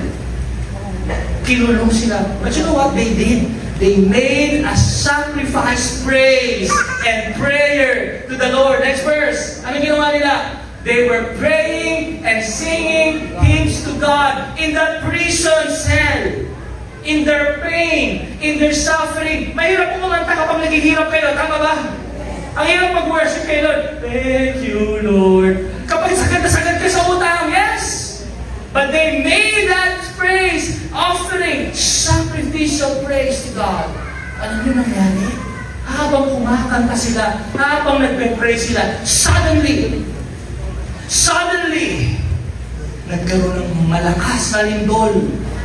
Kinulong sila. But you know what they did? They made a sacrifice, praise, and prayer to the Lord. Next verse. Ano ginawa nila? They were praying and singing hymns to God in that prison cell. In their pain, in their suffering. Mahirap po kumanta kapag naghihirap kayo. Tama ba? Ang hirap mag-worship kay Lord. Thank you, Lord. Kapag sagad na sagad ka sa utang, yes. But they made that praise, offering, sacrificial praise to God. Alam niyo nangyari? Habang kumakanta sila, habang nagpe-praise sila, suddenly, nagkaroon ng malakas na lindol.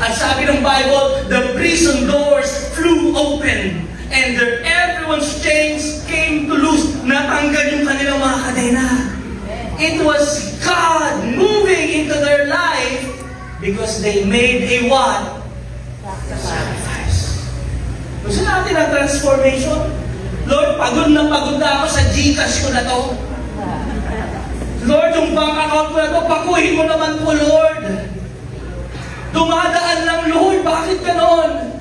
At sabi ng Bible, the prison doors flew open. And everyone's chains came to loose. Natanggal yung kanilang mga kadena. It was God moving into their life because they made a what? Sacrifice. Gusto natin ang transformation? Lord, pagod na ako sa Gcash ko na to. Lord, yung bank account ko na to, pakuhin mo naman po, Lord. Dumadaan lang, Lord. Bakit ganon?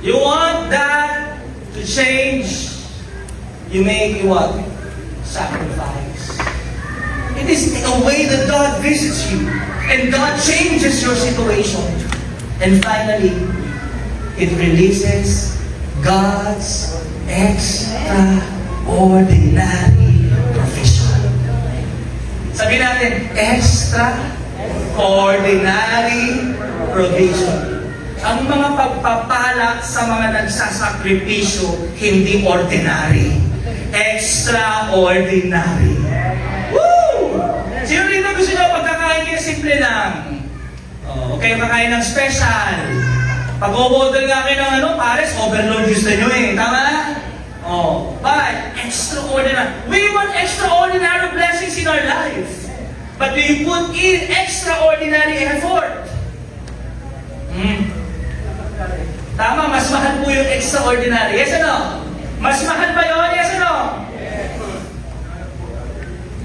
You want that to change, you make what? Sacrifice. It is a way that God visits you and God changes your situation. And finally, it releases God's extraordinary provision. Sabi natin, extraordinary provision. Ang mga pagpapala sa mga nagsasakripisyo, hindi ordinary. Extraordinary. Woo! Sino rin na gusto nyo pagkakain kayo simple lang? Huwag kayo kakain ng special. Pag o-order nga kayo ng pares, overload gusto nyo eh. Tama? But extraordinary. We want extraordinary blessings in our life. But do you put in extraordinary effort? Tama, mas mahal po yung extraordinary. Yes or no? Mas mahal ba yun? Yes or no? Yes.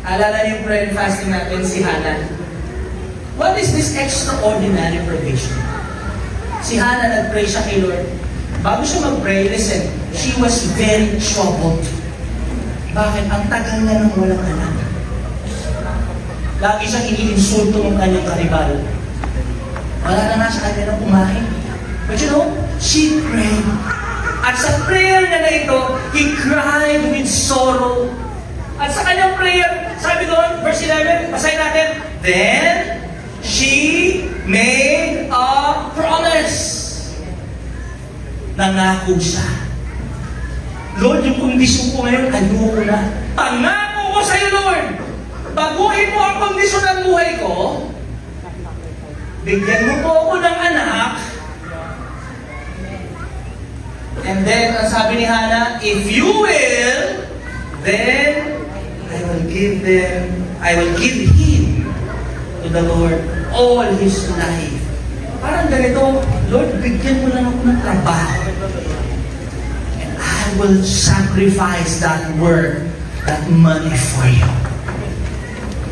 Alala niyo yung prayer and fasting natin, si Hannah. What is this extraordinary provision? Si Hannah, nag-pray siya kay Lord. Bago siya mag-pray, listen, she was very troubled. Bakit? Ang tagal niya nang walang anak. Lagi siyang iniinsulto ng kanyang karibal. Wala na nga sa kanya nang kumain. But you know, she prayed. At sa prayer niya na ito, he cried with sorrow. At sa kanyang prayer, sabi doon, verse 11, basahin natin, then she made a promise. Nangako siya. Lord, yung kondisyon ko ngayon, ayoko na. Pangako ko sa iyo, Lord. Baguhin mo ang kondisyon ng buhay ko. Bigyan mo po ako ng anak. And then, ang sabi ni Hannah, if you will, then I will give him to the Lord all his life. Parang ganito, Lord, bigyan mo lang ako ng trabaho. And I will sacrifice that work, that money for you.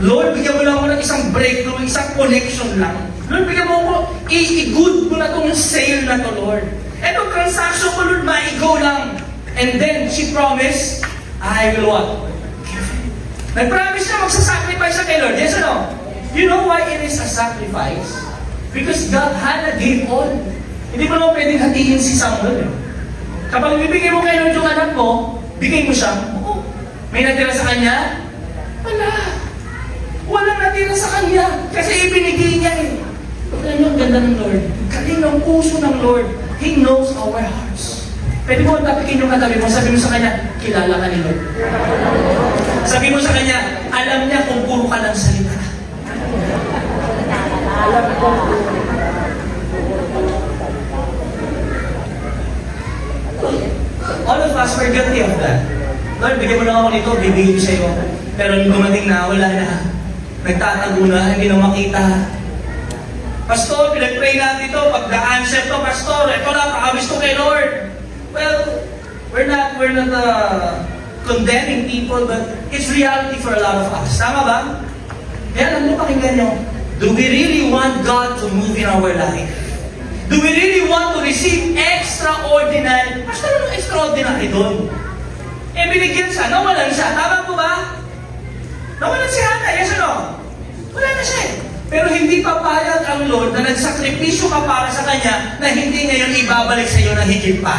Lord, bigyan mo lang ako ng isang breakthrough, isang connection lang. Lord, bigyan mo ako, i-good mo na itong sale na to, Lord. Etong transaction ko, Lord, maigo lang. And then, she promised, I will what? Nag-promise na magsasacrifice siya kay Lord. Yes or no? You know why it is a sacrifice? Because God, Hannah gave all. Hindi mo naman pwedeng hatiin si Samuel. Kapag bibigay mo kay Lord yung anak mo, bigay mo siya, oo. May natira sa kanya? Wala. Walang natira sa kanya. Kasi ibinigay niya eh. Alam niyo, ang ganda ng Lord. Galing ng puso ng Lord. He knows our hearts. Pwede mo tapikin yung katabi mo, sabi mo sa kanya, kilala ka ni Lord. Sabi mo sa kanya, alam niya kung puro ka lang salita. All of us were guilty of that. Lord, bigyan mo lang ako nito, bibigyan ko sa iyo. Pero nung dumating na, wala na. Nagtatago na, hindi na makita. Pastor, pinag-pray natin ito. Pag na-answer to, Pastor, ito lang, promise ko kay Lord. Well, we're not condemning people, but it's reality for a lot of us. Tama ba? Kaya alam mo, pakinggan nyo, do we really want God to move in our life? Do we really want to receive extraordinary? Pastor, anong extraordinary doon? Eh, binigyan siya, nawalan siya. Tama po ba? Nawalan si Hannah, yes or no? Wala na siya eh. Pero hindi papayag ang Lord na nagsakripisyo ka para sa Kanya na hindi ngayon ibabalik sa iyo na higit pa.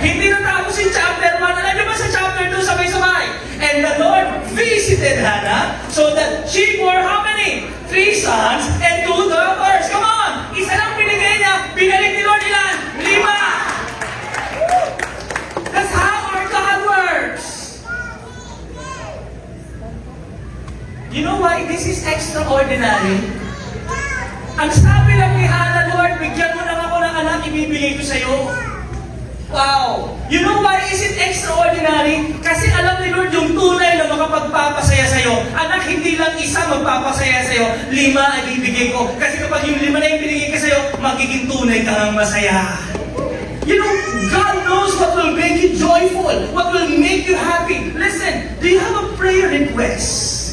Hindi natapos yung chapter 1. Alam niyo ba sa chapter 2, sabay-sabay? And the Lord visited Hannah so that she bore how many? 3 sons and 2 daughters. Come on! Isa lang binigay niya, binalik ni Lord ilan? 5! That's how our God works. You know why this is extraordinary? Ang sabi lang ni Hannah, Lord, bigyan mo lang ako ng anak, ibibigay ko sa iyo. Wow! You know why is it extraordinary? Kasi alam ni Lord yung tunay na makapagpapasaya sa iyo. Anak, hindi lang isa magpapasaya sa iyo, 5 ay bibigay ko. Kasi kapag yung 5 na yung binigay ko sa iyo, magiging tunay kang masaya. You know, God knows what will make you joyful, what will make you happy. Listen, do you have a prayer request?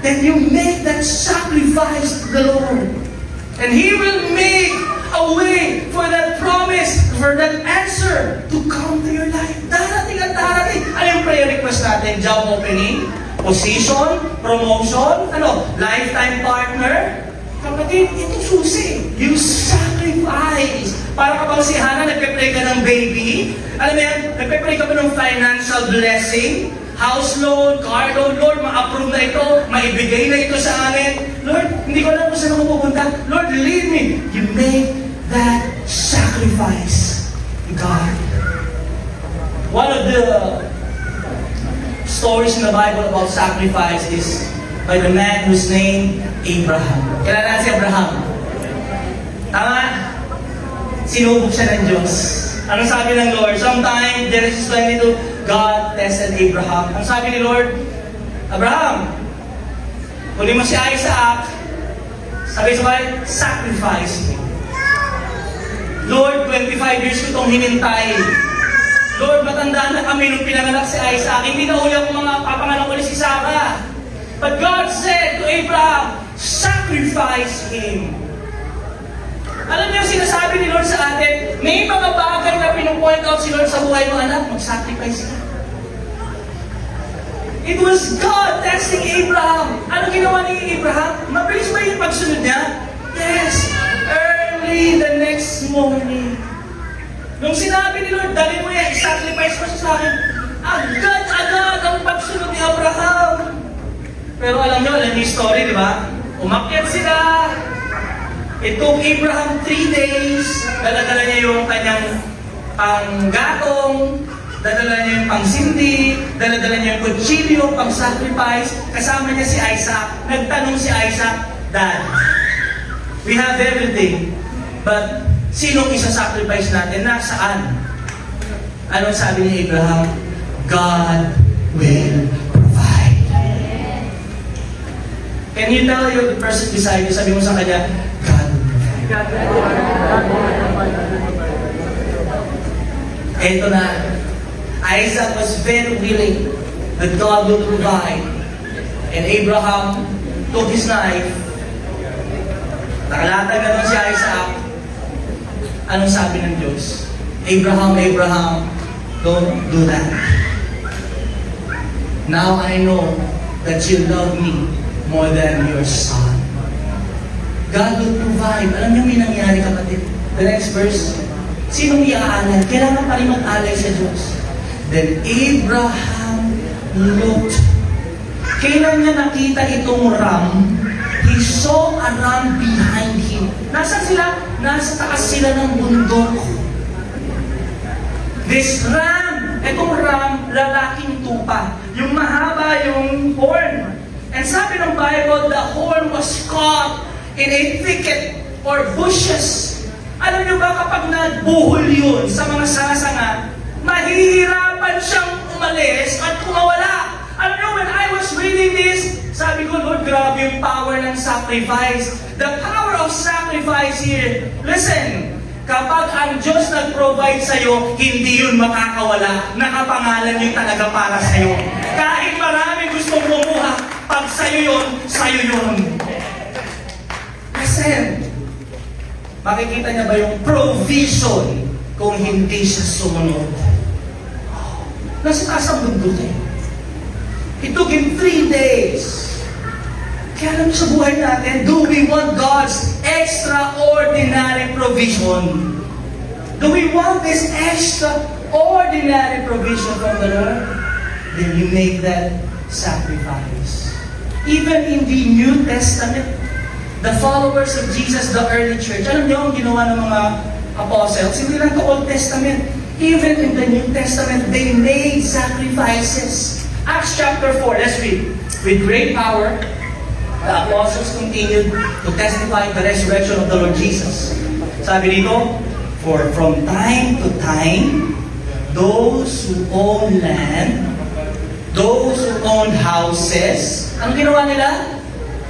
Then you make that sacrifice to the Lord. And He will make a way for that promise, for that answer to come to your life. Darating at darating. Ano yung prayer request natin? Job opening, position, promotion, lifetime partner. Kapatid, ito susi. You sacrifice. Para kapag si Hannah, nagpe-pray ka ng baby. Alam mo yan, nagpe-pray ka ba ng financial blessing? House loan, car loan, Lord, ma-approve na ito, maibigay na ito sa amin. Lord, hindi ko alam kung saan ako pupunta. Lord, lead me. You make that sacrifice to God. One of the stories in the Bible about sacrifice is by the man whose name Abraham. Kilala si Abraham. Tama? Sinubok siya ng Diyos. Anong sabi ng Lord? Sometime, Genesis 22, God tested Abraham. Ang sabi ni Lord, Abraham, kunin mo si Isaac, sabay-sabay, sacrifice him. Lord, 25 years ko itong hinintay. Lord, matanda na kami nung pinanganak si Isaac. Hindi na uli ako mga papanganak ulit si Sarah. But God said to Abraham, sacrifice him. Alam niyo, sinasabi ni Lord sa atin, may mga bagay na pinupoint out si Lord sa buhay mo, anak, mag-sacrifice ka. It was God testing Abraham. Ano ginawa ni Abraham? Mabilis ba yung pagsunod niya? Yes. Early the next morning. Nung sinabi ni Lord, dali mo yan, sacrifice mo siya sa akin, agad-agad ang pagsunod ni Abraham. Pero alam niyo, alam niyo yung story, di ba? Umakyat sila. It took Abraham 3 days. Dala-dala niya yung kanyang panggatong, dala-dala niya yung pangsindi, dala-dala niya yung kutsilyo, pang-sacrifice. Kasama niya si Isaac. Nagtanong si Isaac, Dad, we have everything, but sinong isa-sacrifice natin? Nasaan? Anong sabi ni Abraham? God will provide. Can you tell the person beside you, sabi mo sa kanya, God will provide. Eto na, Isaac was very willing that God will provide. And Abraham took his knife, nakalatag na doon si Isaac. Anong sabi ng Diyos? Abraham, Abraham, don't do that. Now I know that you love me more than your son. God will provide. Alam niyo may nangyari, kapatid? The next verse, sinong iaalay? Kailangan pa rin mag-alay sa Diyos. Then Abraham looked. Kailan niya nakita itong ram, he saw a ram behind him. Nasaan sila? Nasa taas sila ng bundok. This ram, itong ram, lalaking tupa. Yung mahaba yung horn. And sabi ng Bible, the horn was caught in a thicket or bushes. Alam niyo ba kapag nagbuhol yun sa mga sanga-sanga, mahihirapan siyang umalis at kumawala. Alam niyo, when I was reading this, sabi sabi ko, Lord, grabe yung power ng sacrifice. The power of sacrifice here. Listen, kapag ang Diyos nag-provide sa'yo, hindi yun makakawala. Nakapangalan yun talaga para sa'yo. Kahit marami gustong kumuha, pag sa'yo yun. Listen, makikita niya ba yung provision kung hindi siya sumunod? Nasa taas ang mundo niya. It took him 3 days. Kaya alam sa buhay natin, do we want God's extraordinary provision? Do we want this extraordinary provision from the Lord? Then you make that sacrifice. Even in the New Testament, the followers of Jesus, the early church, alam niyo ang ginawa ng mga apostles? Hindi lang the Old Testament. Even in the New Testament, they made sacrifices. Acts chapter 4, let's read. With great power, the apostles continued to testify the resurrection of the Lord Jesus. Sabi dito, for from time to time, those who own land, those who owned houses, ang ginawa nila?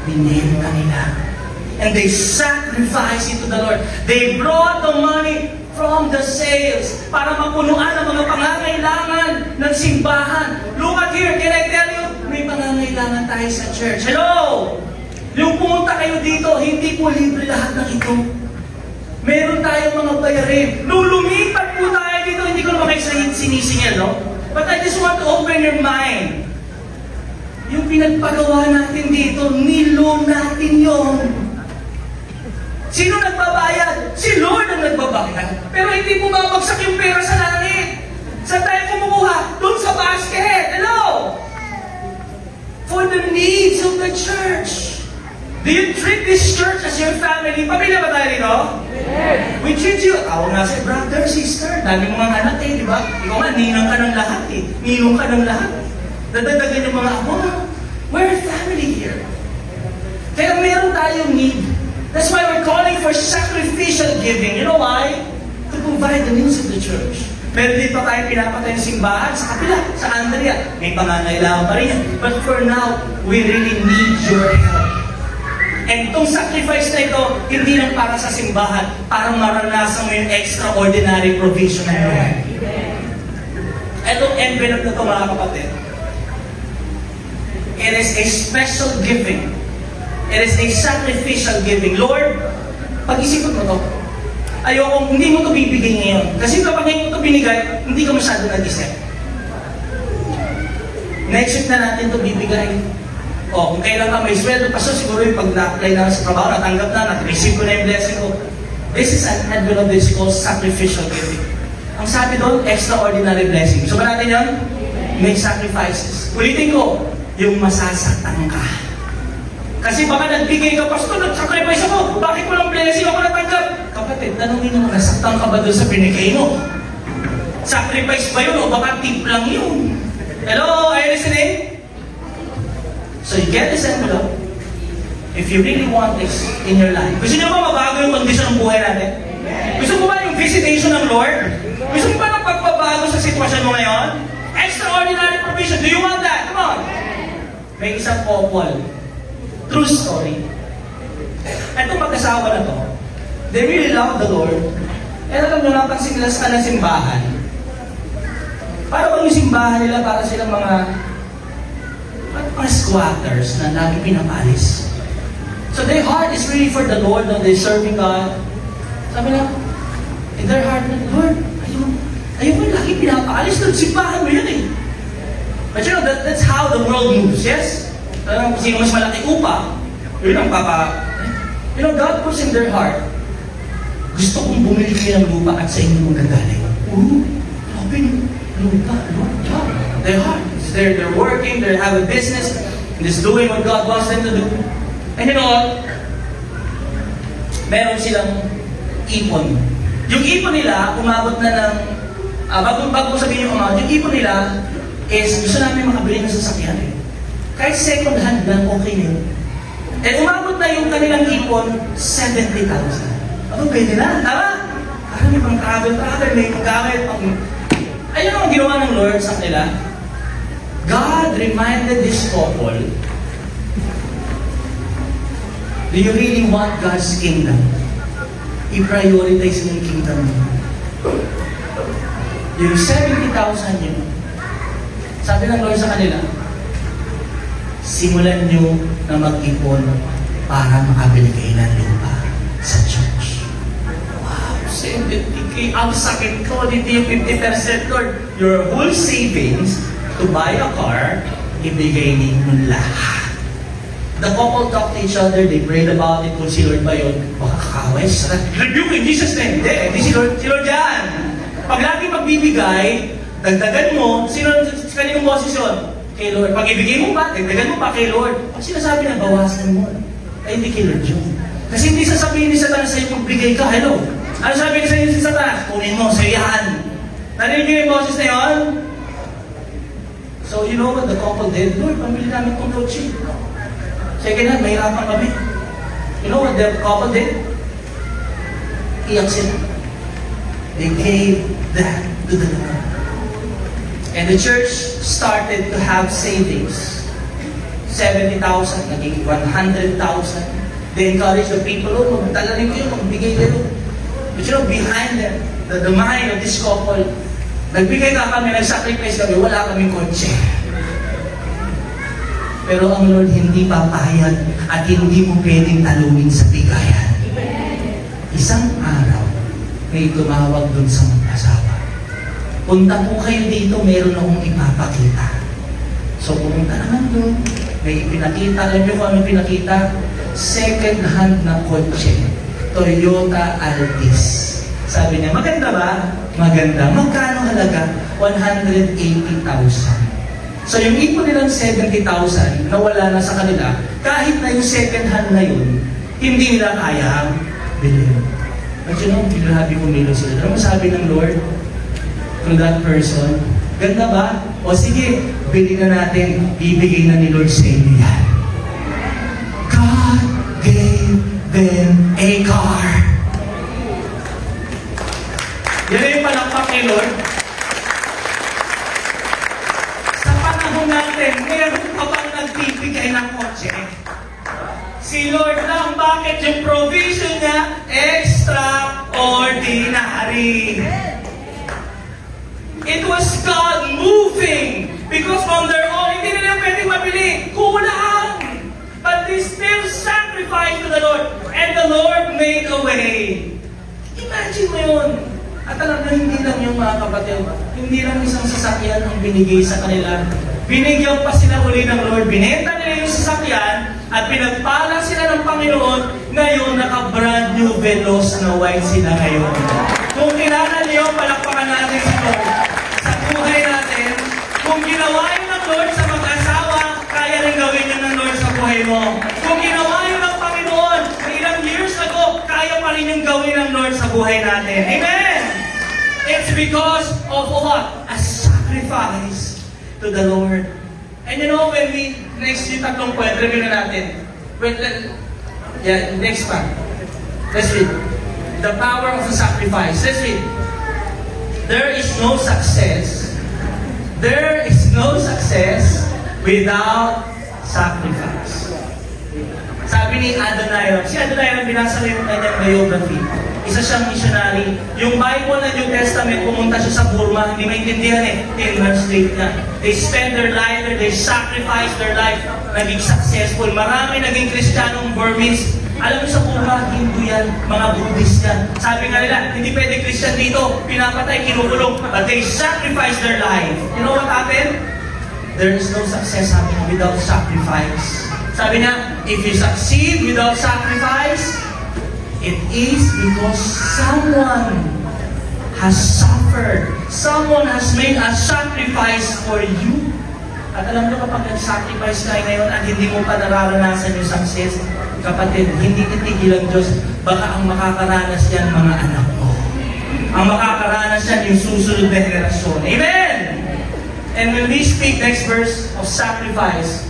Binenta nila. And they sacrificed it to the Lord. They brought the money from the sales para mapunuan ang mga pangangailangan ng simbahan. Look at here, can I tell you? May pangangailangan tayo sa church. Hello! Yung pumunta kayo dito, hindi po libre lahat ng ito. Meron tayong mga bayarin. Lumipat po tayo dito, hindi ko naman kayo sinisingil, no? But I just want to open your mind. Yung pinagpagawa natin dito, nilo natin yon. Sino nagbabayad? Si Lord ang nagbabayad. Pero hindi bumabagsak yung pera sa langit. Saan tayo kumukuha? Doon sa basket. Hello? For the needs of the church. Do you treat this church as your family? Pamilya ba tayo dito? Yes. We treat you, tawag nga si brother, sister. Dami mga anak eh, di ba? Ikaw nga, ninang ka ng lahat eh. Ninong ka ng lahat. Dadagdagan yung mga ako. We're a family here. Kaya meron tayong need. That's why we're calling for sacrificial giving. You know why? To provide the needs of the church. Meron din pa tayo pinapatay ng simbahan sa kapila, sa Andrea. May pangangailangan pa rin yan. But for now, we really need your help. And itong sacrifice na ito, hindi lang para sa simbahan, para maranasan mo yung extraordinary provision ng Lord. Itong envelope na ito, mga kapatid, it is a special giving. It is a sacrificial giving. Lord, pag-isipan mo to. Ayoko, hindi mo to bibigay ngayon. Kasi kapag ngayon mo to binigay, hindi ka masyado nag-isip. Next week na natin to bibigay. O, kung kailan ka may sweldo, paso siguro yung pag na-apply na sa trabaho, natanggap na, na-receive ko na yung blessing ko. This is an envelope that is called sacrificial giving. Ang sabi doon, extraordinary blessing. So ba natin yun? Make sacrifices. Ulitin ko, yung masasaktan ka. Kasi baka nagbigay ka, Pastor, nag-sacrifice ako. Bakit walang blessing ako natanggap? Kapatid, tanongin mo, nasaktan ka ba doon sa binigay mo? Sacrifice ba yun o baka tip lang yun? Hello, are you listening? So you get this envelope. If you really want this in your life. Gusto niyo ba mabago yung kondisyon ng buhay natin? Gusto mo ba yung visitation ng Lord? Gusto mo ba ng pagbabago sa sitwasyon mo ngayon? Extraordinary provision. Do you want that? Come on. May isang couple. True story. Itong mag-asawa na to, they really love the Lord. Eh alam nyo, napansin nila sa kanang simbahan. Para bang yung simbahan nila para silang mga squatters na lagi pinapalis. So their heart is really for the Lord, no? They're serving God. Sabi na, in their heart, Lord, ayaw mo lagi pinapalis, simbahan mo yun eh. But you know, that's how the world moves, yes? Kung sino mas malaki upa, yun ang you know, God puts in their heart, gusto kong bumili kayo ng lupa at sa inyo magagaling. Grabe, lupa. Their heart. They're working, they have a business, and just doing what God wants them to do. And you know what? Meron silang ipon. Yung ipon nila, umabot na ng, bago sabihin yung amount, yung ipon nila is, gusto namin makabili ng sasakyan. Kahit second hand lang, okay na yun. And umabot na yung kanilang ipon, 70,000. Ano, pwede na, tama? Parang may pang travel, may paggamit, ayun ang ginawa ng Lord sa kanila. God reminded this couple Do you really want God's kingdom? I-prioritize mo yung kingdom mo. Yung 70,000 yun, sabi ng Lord sa kanila, simulan nyo na mag-ipon para makabili kayo ng lupa sa church. Wow, 70K. Ang sakit ko, hindi yung 50%, Lord. Your whole savings to buy a car, ibigay ninyo lahat. The couple talked to each other, they prayed about it, kung si Lord ba yun, baka kakaway, rebuke in Jesus' name. Hindi si Lord yan. Pag lagi magbibigay, dagdagan mo, kaninong boses yun? Kay Lord. Pag ibigay mo pa, dagdagan mo pa kay Lord. Pag sinasabi na, bawasan mo. Ay, hindi kay Lord yun. Kasi hindi sasabihin ni Satanas sa'yo kung bigay ka, hello. Ano sabi ni sa'yo si Satanas? Kunin mo, sa iyan. Narinig niyo yung boses na yun? So, you know what the couple did? Lord, pamili namin itong kotse. Second hand, mahirapan kami. You know what the couple did? Iyak sila. They gave that to the Lord. And the church started to have savings. 70,000, naging 100,000. They encouraged the people, oh, magdala rin kayo, magbigay kayo. But you know, behind them, the mind of this couple, nagbigay ka kami, nag-sacrifice kami, wala kaming kotse. Pero ang Lord hindi papayag at hindi mo pwedeng talunin sa bigayan. Isang araw, may tumawag dun sa mag-asawa. Punta po kayo dito, meron akong ipapakita. So pumunta naman doon, may pinakita. Alam niyo kung ano pinakita? Second hand na kotse. Toyota Altis. Sabi niya, maganda ba? Maganda. Magkano halaga? 180,000. So yung ipon nilang 70,000 na wala na sa kanila, kahit na yung second hand na yun, hindi nila kayang bilhin. But you know, grabe kumilo sila. Ano sabi ng Lord to that person? Ganda ba? O sige, bili na natin, bibigay na ni Lord sa inyo yan. God gave them a car. Yan na yung palakpak ni Lord. Natin, meron pa bang nagbibigay ng kotse? Si Lord lang, bakit yung provision niya extraordinary? It was God moving because on their own, hindi nila pwedeng mabili. Kulang! But they still sacrificed to the Lord and the Lord made a way. Imagine mo yun. At alam na hindi lang yung mga kapatid, hindi lang isang sasakyan ang binigay sa kanila. Binigyan pa sila uli ng Lord, binenta nila yung sasakyan at pinagpala sila ng Panginoon. Ngayon, naka-brand new Veloz na white sila ngayon. Kung kilala niyo, palakpakan natin si Lord. Sa buhay natin, kung ginawa yun ng Lord sa mag-asawa, kaya rin gawin yun ng Lord sa buhay mo. Kung ginawa yun ng Panginoon, ilang years ago, kaya pa rin yung gawin ng Lord sa buhay natin. Amen! It's because of what? A sacrifice to the Lord. And you know, when we, next yung tatlong point, review na natin. Next pa. Let's read. The power of the sacrifice. Let's read. There is no success. There is no success without sacrifice. Sabi ni Adoniram, si Adoniram, binasa ko yung kanyang biography. Isa siyang missionary. Yung Bible na New Testament, pumunta siya sa Burma, hindi maintindihan translate niya. They spend their life there, they sacrifice their life, naging successful. Marami naging Kristiyanong Burmese. Alam mo sa Burma, Hindu yan, mga Buddhist yan. Sabi nga nila, hindi pwede Christian dito, pinapatay, kinukulong. But they sacrifice their life. You know what happened? There is no success happening without sacrifice. Sabi niya, if you succeed without sacrifice, it is because someone has suffered. Someone has made a sacrifice for you. At alam nyo, kapag nag-sacrifice kayo ngayon at hindi mo pa nararanasan yung success, kapatid, hindi titigil ang Diyos. Baka ang makakaranas yan mga anak mo. Ang makakaranas yan yung susunod na henerasyon. Amen! And when we speak next verse of sacrifice,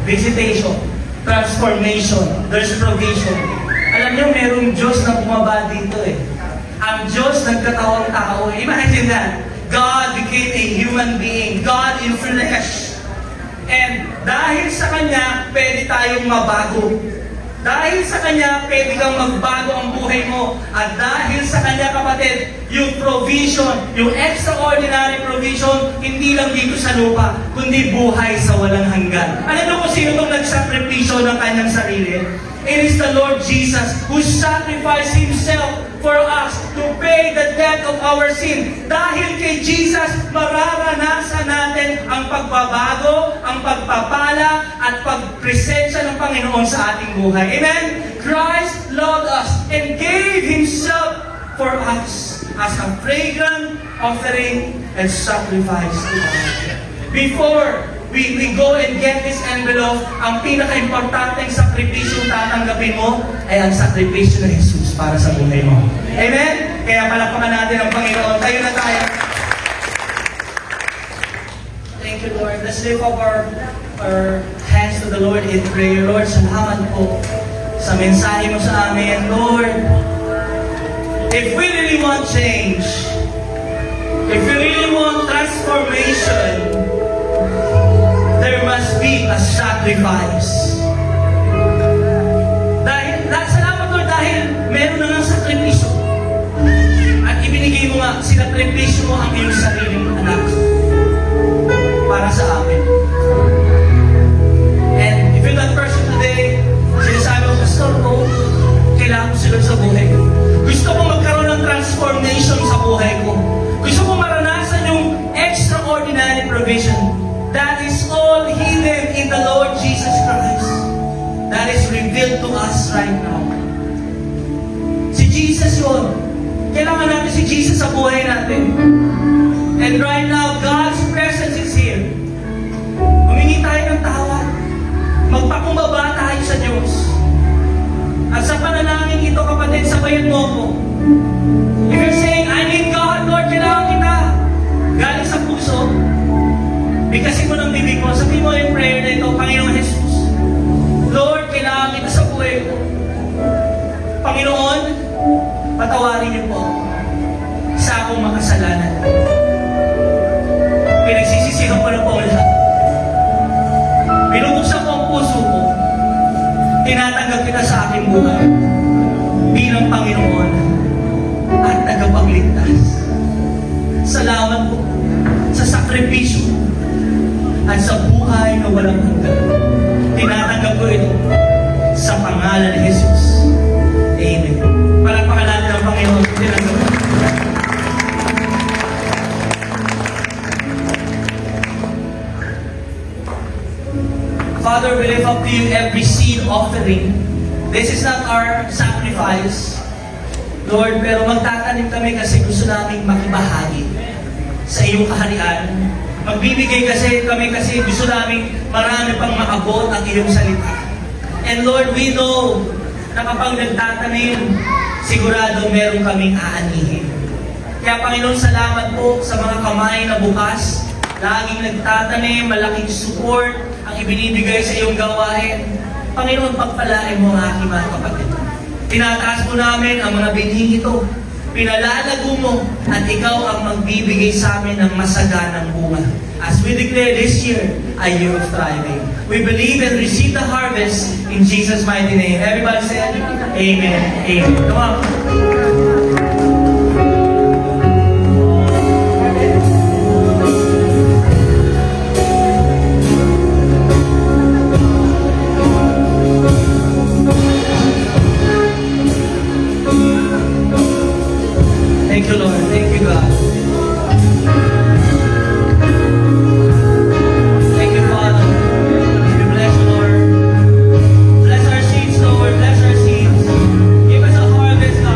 visitation, transformation, there's provision. Alam niyo, merong Diyos na bumaba dito eh. Ang Diyos nagkatawang tao. Imagine that. God became a human being. God in flesh. And dahil sa Kanya, pwede tayong mabago. Dahil sa Kanya, pwede kang magbago ang buhay mo. At dahil sa Kanya, kapatid, yung provision, yung extraordinary provision, hindi lang dito sa lupa, kundi buhay sa walang hanggan. Alam mo kung sino itong nagsakripisyo ng kanyang sarili? It is the Lord Jesus who sacrificed Himself for us to pay the debt of our sin. Dahil kay Jesus, mararanasan natin ang pagbabago, ang pagpapala, at pagpresensya ng Panginoon sa ating buhay. Amen? Christ loved us and gave Himself for us as a fragrant offering and sacrifice to God. Before we go and get this envelope, ang pinaka-importanteng sakripisyo tatanggapin mo ay ang sakripisyo ng Jesus para sa buhay mo. Amen? Kaya palakpakan natin ang Panginoon. Tayo na tayo. Thank you, Lord. Let's lift up our hands to the Lord in prayer. Lord, salamat po sa mensahe mo sa amin. Lord, if we really want change, if we really want transformation, there must be a sacrifice. Salamat Lord dahil meron na ng sakripisyo. At ibinigay mo nga, sinakripisyo mo ang iyong sariling anak para sa amin. And if you're that person today, sinasabi mo, Pastor ko, kailangan ko sila sa buhay ko. Gusto ko magkaroon ng transformation sa buhay ko. Gusto ko maranasan yung extraordinary provision. That is all hidden in the Lord Jesus Christ. That is revealed to us right now. Si Jesus yun. Kailangan natin si Jesus sa buhay natin. And right now, God's presence is here. Humingi tayo ng tawad. Magpakumbaba tayo sa Diyos. At sa panalangin ito, kapatid, sabayan mo ko. If you're saying, I need God, Lord, kailangan kita. Galing sa puso, bigkasin mo ng bibig mo, sabihin mo yung prayer na ito, Panginoon Jesus, Lord, kailangan kita sa buhay ko. Panginoon, patawarin niyo po sa akong makasalanan. Pinagsisisihan ko na po lahat. Binubuksan ko ang puso ko. Tinatanggap kita sa aking buhay bilang Panginoon at tagapagligtas. Salamat po sa sakripisyo at sa buhay na walang hanggan. Tinatanggap ko ito sa pangalan ni Jesus. Amen. Palakpakan natin ang Panginoon. Tinanggap ko. Father, we lift up to you every seed offering. This is not our sacrifice, Lord, pero magtatanim kami kasi gusto namin makibahagi sa iyong kaharian. Magbibigay kami kasi gusto namin marami pang maabot ang iyong salita. And Lord, we know na kapag nagtatanim, sigurado meron kaming aanihin. Kaya Panginoon, salamat po sa mga kamay na bukas, laging nagtatanim, malaking support ang ibinibigay sa iyong gawain. Panginoon, pagpalain mo ang aking mga kapatid. Tinataas po namin ang mga binhing ito. Pinalalago mo at ikaw ang magbibigay sa amin ng masaganang bunga. As we declare this year a year of thriving. We believe and receive the harvest in Jesus' mighty name. Everybody say, Amen. Amen. Come on. Thank you, Lord. Thank you, God. Thank you, Father. We bless you, Lord. Bless our seeds, Lord. Bless our seeds. Give us a harvest, God.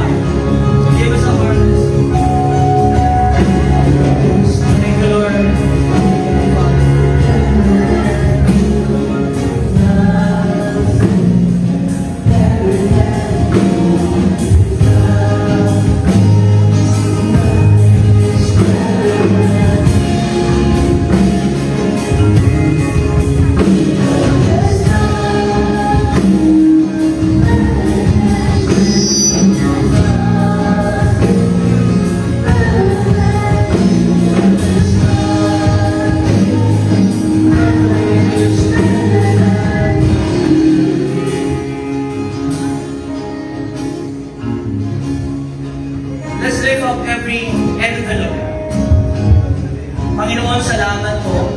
Lord, salamat po.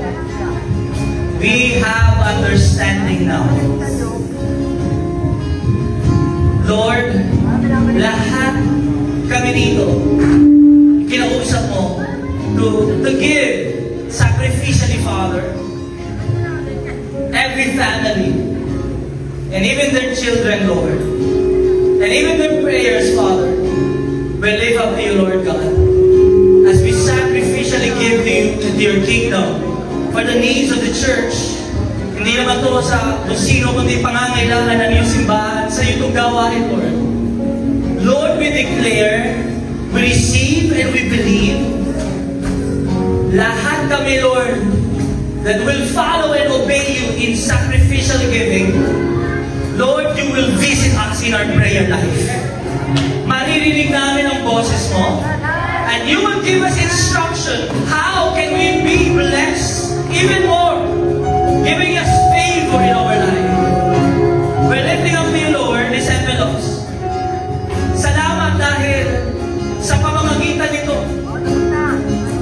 We have understanding now. Lord, lahat kami dito, kinausap mo to give sacrificially, Father, every family, and even their children, Lord, and even their prayers, Father, will live up to you, Lord God, as we sacrificially give to you, to your kingdom, for the needs of the church. Hindi naman to sa kung sino, kundi pangangailangan ng iyong simbahan sa iyong gawain, Lord. Lord, we declare, we receive, and we believe, lahat kami, Lord, that will follow and obey you in sacrificial giving. Lord, you will visit us in our prayer life. Maririnig namin ang boses mo, and you will give us instruction. How can we be blessed even more, giving us favor in our life? We're lifting up to you, Lord, these envelopes. Salamat dahil sa pamamagitan nito,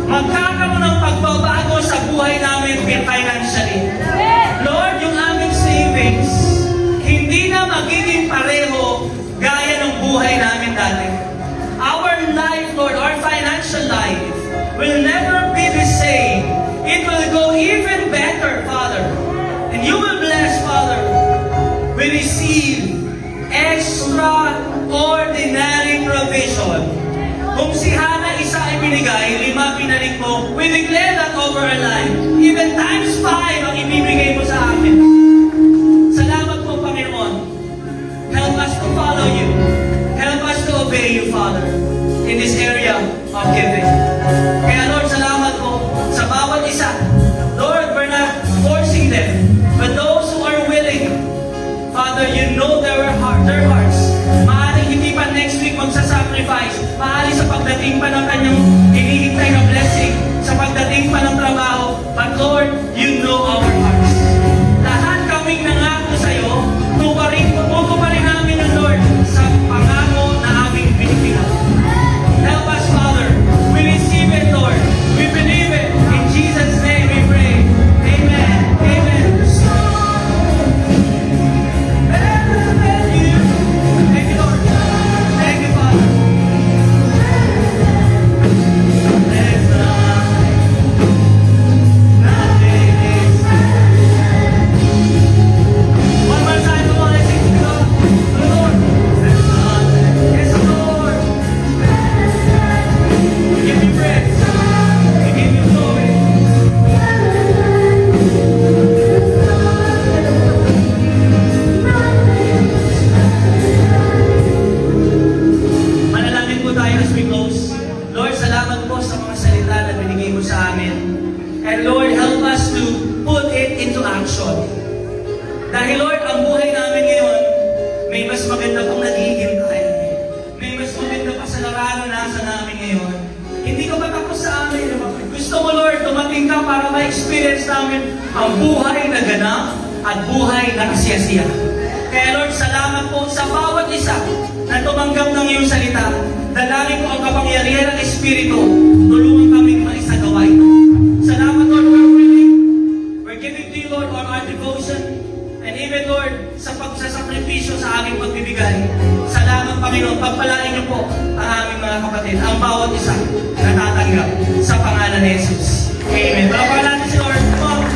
magkakaroon ng pagbabago sa buhay namin financially. Lord, yung aming savings, hindi na magiging pareho gaya ng buhay namin dati. Our life, Lord, our financial life, will never be the same. It will go even better, Father. And you will bless, Father. We receive extraordinary provision. Kung si Hannah isa ay binigay, 5 pinalik mo, we declare that over our life. Even times 5 ang ibibigay mo sa amin. Salamat po, Panginoon. Help us to follow you. Help us to obey you, Father, in this area of giving. Kaya Lord, salamat po sa bawat isa. Lord, we're not forcing them, but those who are willing, Father, you know their hearts. Maaaring hindi pa next week magsasacrifice. Maaaring sa pagdating pa ng kanyang hinihintay na blessing, sa pagdating pa ng trabaho. But Lord, you know our hearts. Lahat kaming nangako sa iyo, tutuparin namin yung Lord sa pangako na aming binibigay. Help us, Father. We receive it, Lord. We believe it. In Jesus' name we pray. Amen. Amen. Thank you. Thank you, Lord. Thank you, Father. There's nothing is one more time, come on, let's sing to God. The Lord. There's nothing. Yes, Lord. We give you praise. We give you glory. Manalangin po tayo as we close. Lord, salamat po sa mga salita na binigay mo sa amin. And Lord, help us to put it into action. Dahil Lord, ang buhay namin ngayon, may mas maganda pang naghihintay. May mas maganda pa sa nararanasan namin ngayon. Hindi ka ba tapos sa amin? Gusto mo, Lord, dumating ka para ma-experience namin ang buhay na ganap at buhay na kasiyasiya. Kaya Lord, salamat po sa bawat isa na tumanggap ng iyong salita. Dalangin po ang kapangyarihan ng Espiritu. Tulungan kaming maisagawa ito. Salamat, Lord, we're willing. We're giving to you, Lord, our devotion. And even, Lord, sa pagsasakripisyo sa aming pagbibigay. Salamat, Panginoon. Pagpalain niyo po ang aming mga kapatid, ang bawat isa na tatanggap sa pangalan ni Jesus. Amen. Palapakan natin si Lord. Come on.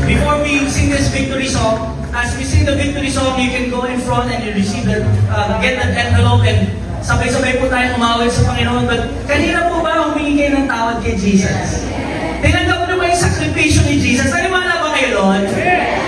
Before we sing this victory song, as we sing the victory song, you can go in front and you receive the, get that envelope and sabay-sabay po tayong umawit sa Panginoon. But kanina po ba humingi kayo ng tawad kay Jesus? Tinanggap niyo ba yung sakripisyo ni Jesus? Naniwala ba kayo doon?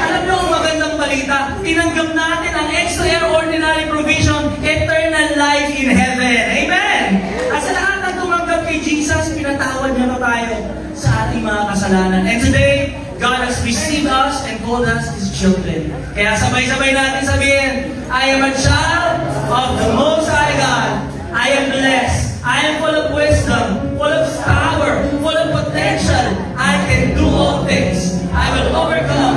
Alam niyo ang magandang balita, tinanggap natin ang extraordinary provision, eternal life in heaven. Amen! At sa lahat ng tumanggap kay Jesus, pinatawad niya na tayo sa ating mga kasalanan. And today, God has received us and called us His children. Kaya sabay-sabay natin sabihin, I am a child of the Most High God. I am blessed. I am full of wisdom, full of power, full of potential. I can do all things. I will overcome